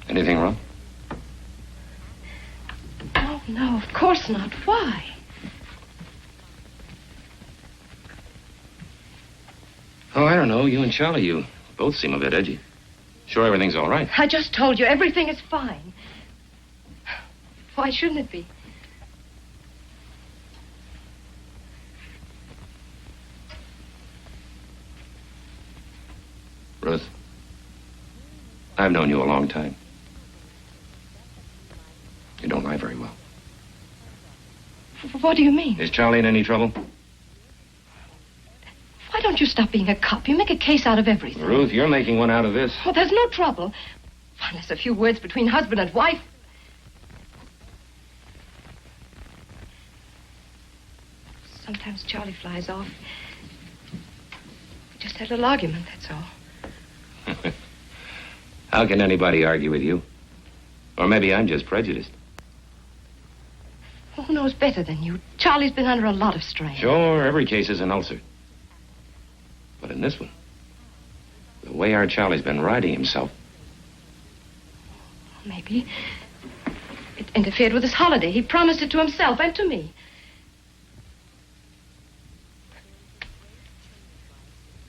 Anything wrong? Oh, no, of course not. Why? Oh, I don't know. You and Charlie, you both seem a bit edgy. Sure everything's all right. I just told you everything is fine. Why shouldn't it be? Ruth, I've known you a long time. You don't lie very well. What do you mean? Is Charlie in any trouble? Why don't you stop being a cop? You make a case out of everything. Ruth, you're making one out of this. Well, there's no trouble. Unless a few words between husband and wife. Sometimes Charlie flies off. We just had a little argument, that's all. How can anybody argue with you? Or maybe I'm just prejudiced. Well, who knows better than you? Charlie's been under a lot of strain. Sure, every case is an ulcer. But in this one, the way our Charlie's been riding himself. Maybe it interfered with his holiday. He promised it to himself and to me.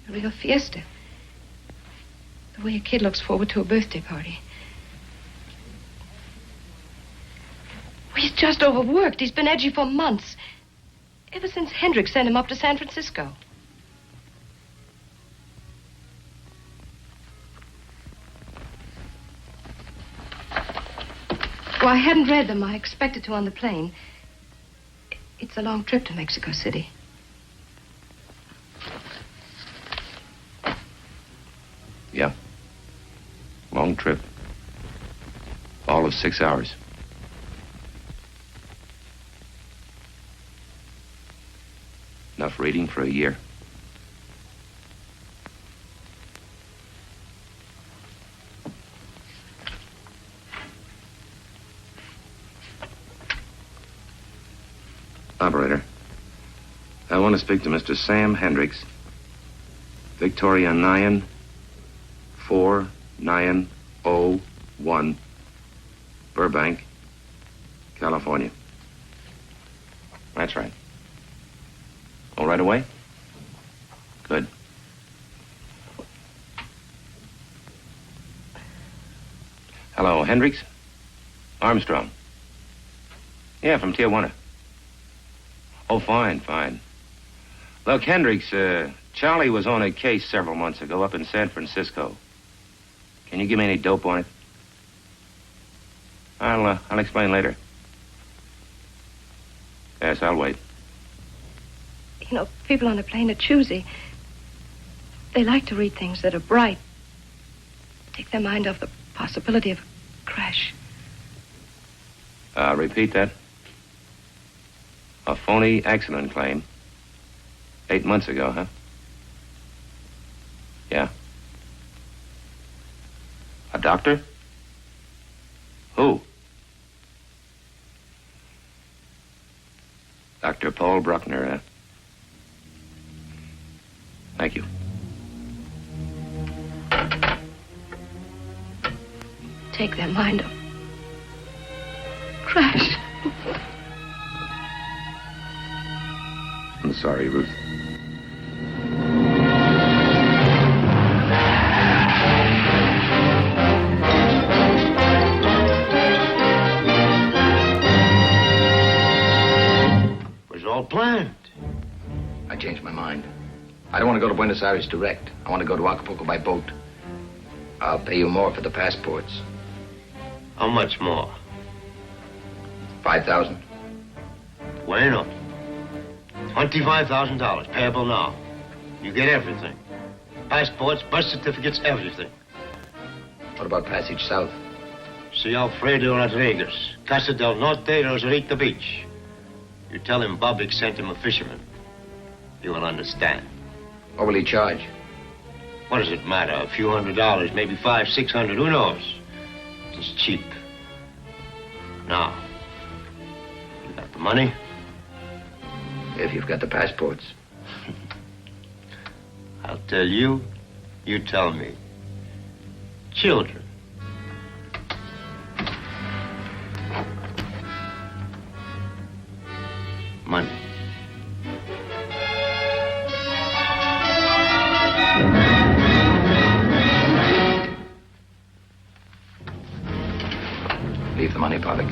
A real fiesta. The way a kid looks forward to a birthday party. He's just overworked. He's been edgy for months. Ever since Hendricks sent him up to San Francisco. Well, I hadn't read them. I expected to on the plane. It's a long trip to Mexico City. Yeah. Long trip. All of 6 hours. Enough reading for a year. Operator, I want to speak to Mr. Sam Hendricks. Victoria 94901, Burbank, California. That's right. All right away? Good. Hello, Hendricks? Armstrong. Yeah, from Tijuana. Oh, fine, fine. Look, Hendricks, Charlie was on a case several months ago up in San Francisco. Can you give me any dope on it? I'll explain later. Yes, I'll wait. You know, people on a plane are choosy. They like to read things that are bright. Take their mind off the possibility of a crash. Repeat that. A phony accident claim. 8 months ago, huh? Yeah. A doctor? Who? Dr. Paul Bruckner, huh? Thank you. Take their mind off. Crash. I'm sorry, Ruth. It was all planned. I changed my mind. I don't want to go to Buenos Aires direct. I want to go to Acapulco by boat. I'll pay you more for the passports. How much more? 5,000. Bueno. $25,000, payable now. You get everything. Passports, birth certificates, everything. What about passage south? See Alfredo Rodriguez, Casa del Norte, Rosarito Beach. You tell him Bobbick sent him a fisherman. He will understand. What will he charge? What does it matter? A few $100, maybe $500, $600, who knows? It's cheap. Now, you got the money? If you've got the passports. I'll tell you, you tell me. Children. Money. Leave the money, Pollock.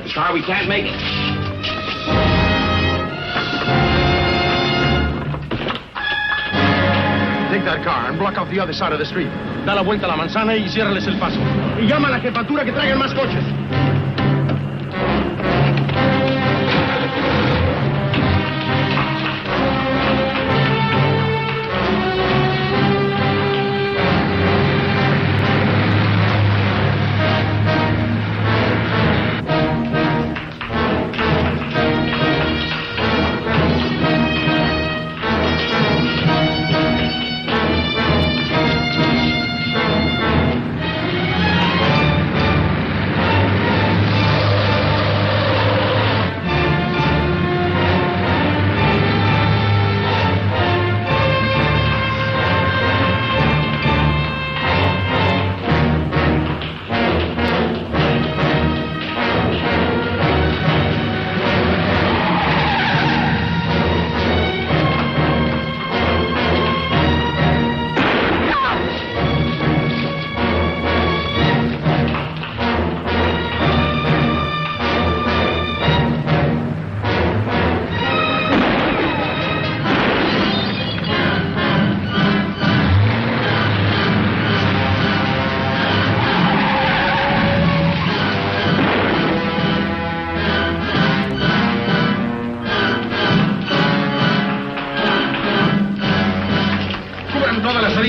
The car, we can't make it. Take that car and block off the other side of the street. Da la vuelta a la manzana y ciérrales el paso. Y llama a la jefatura que traigan más coches.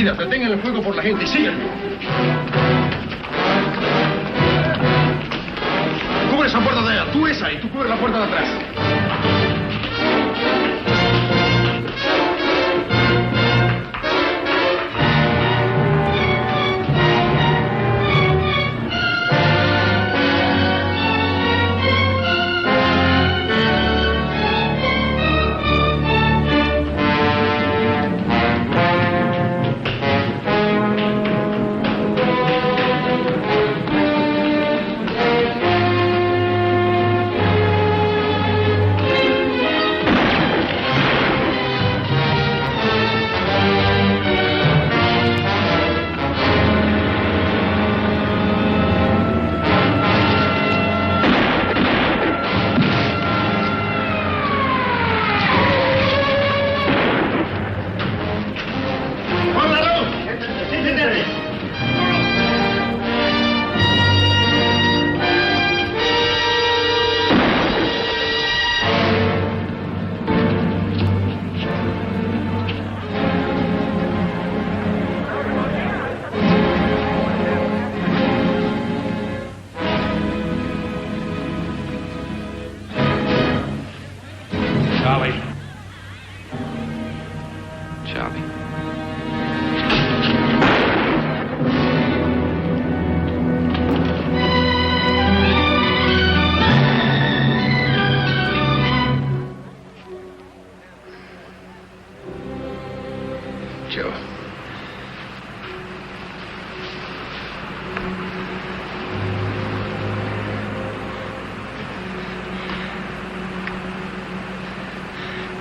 Detengan el fuego por la gente. Síganme. Cubre esa puerta de allá. Tú esa y tú cubre la puerta de atrás.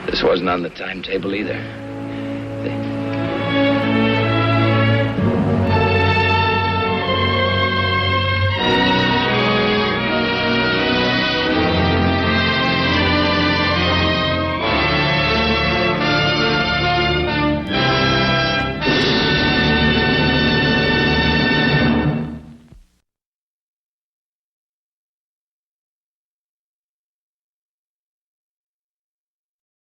This wasn't on the timetable either.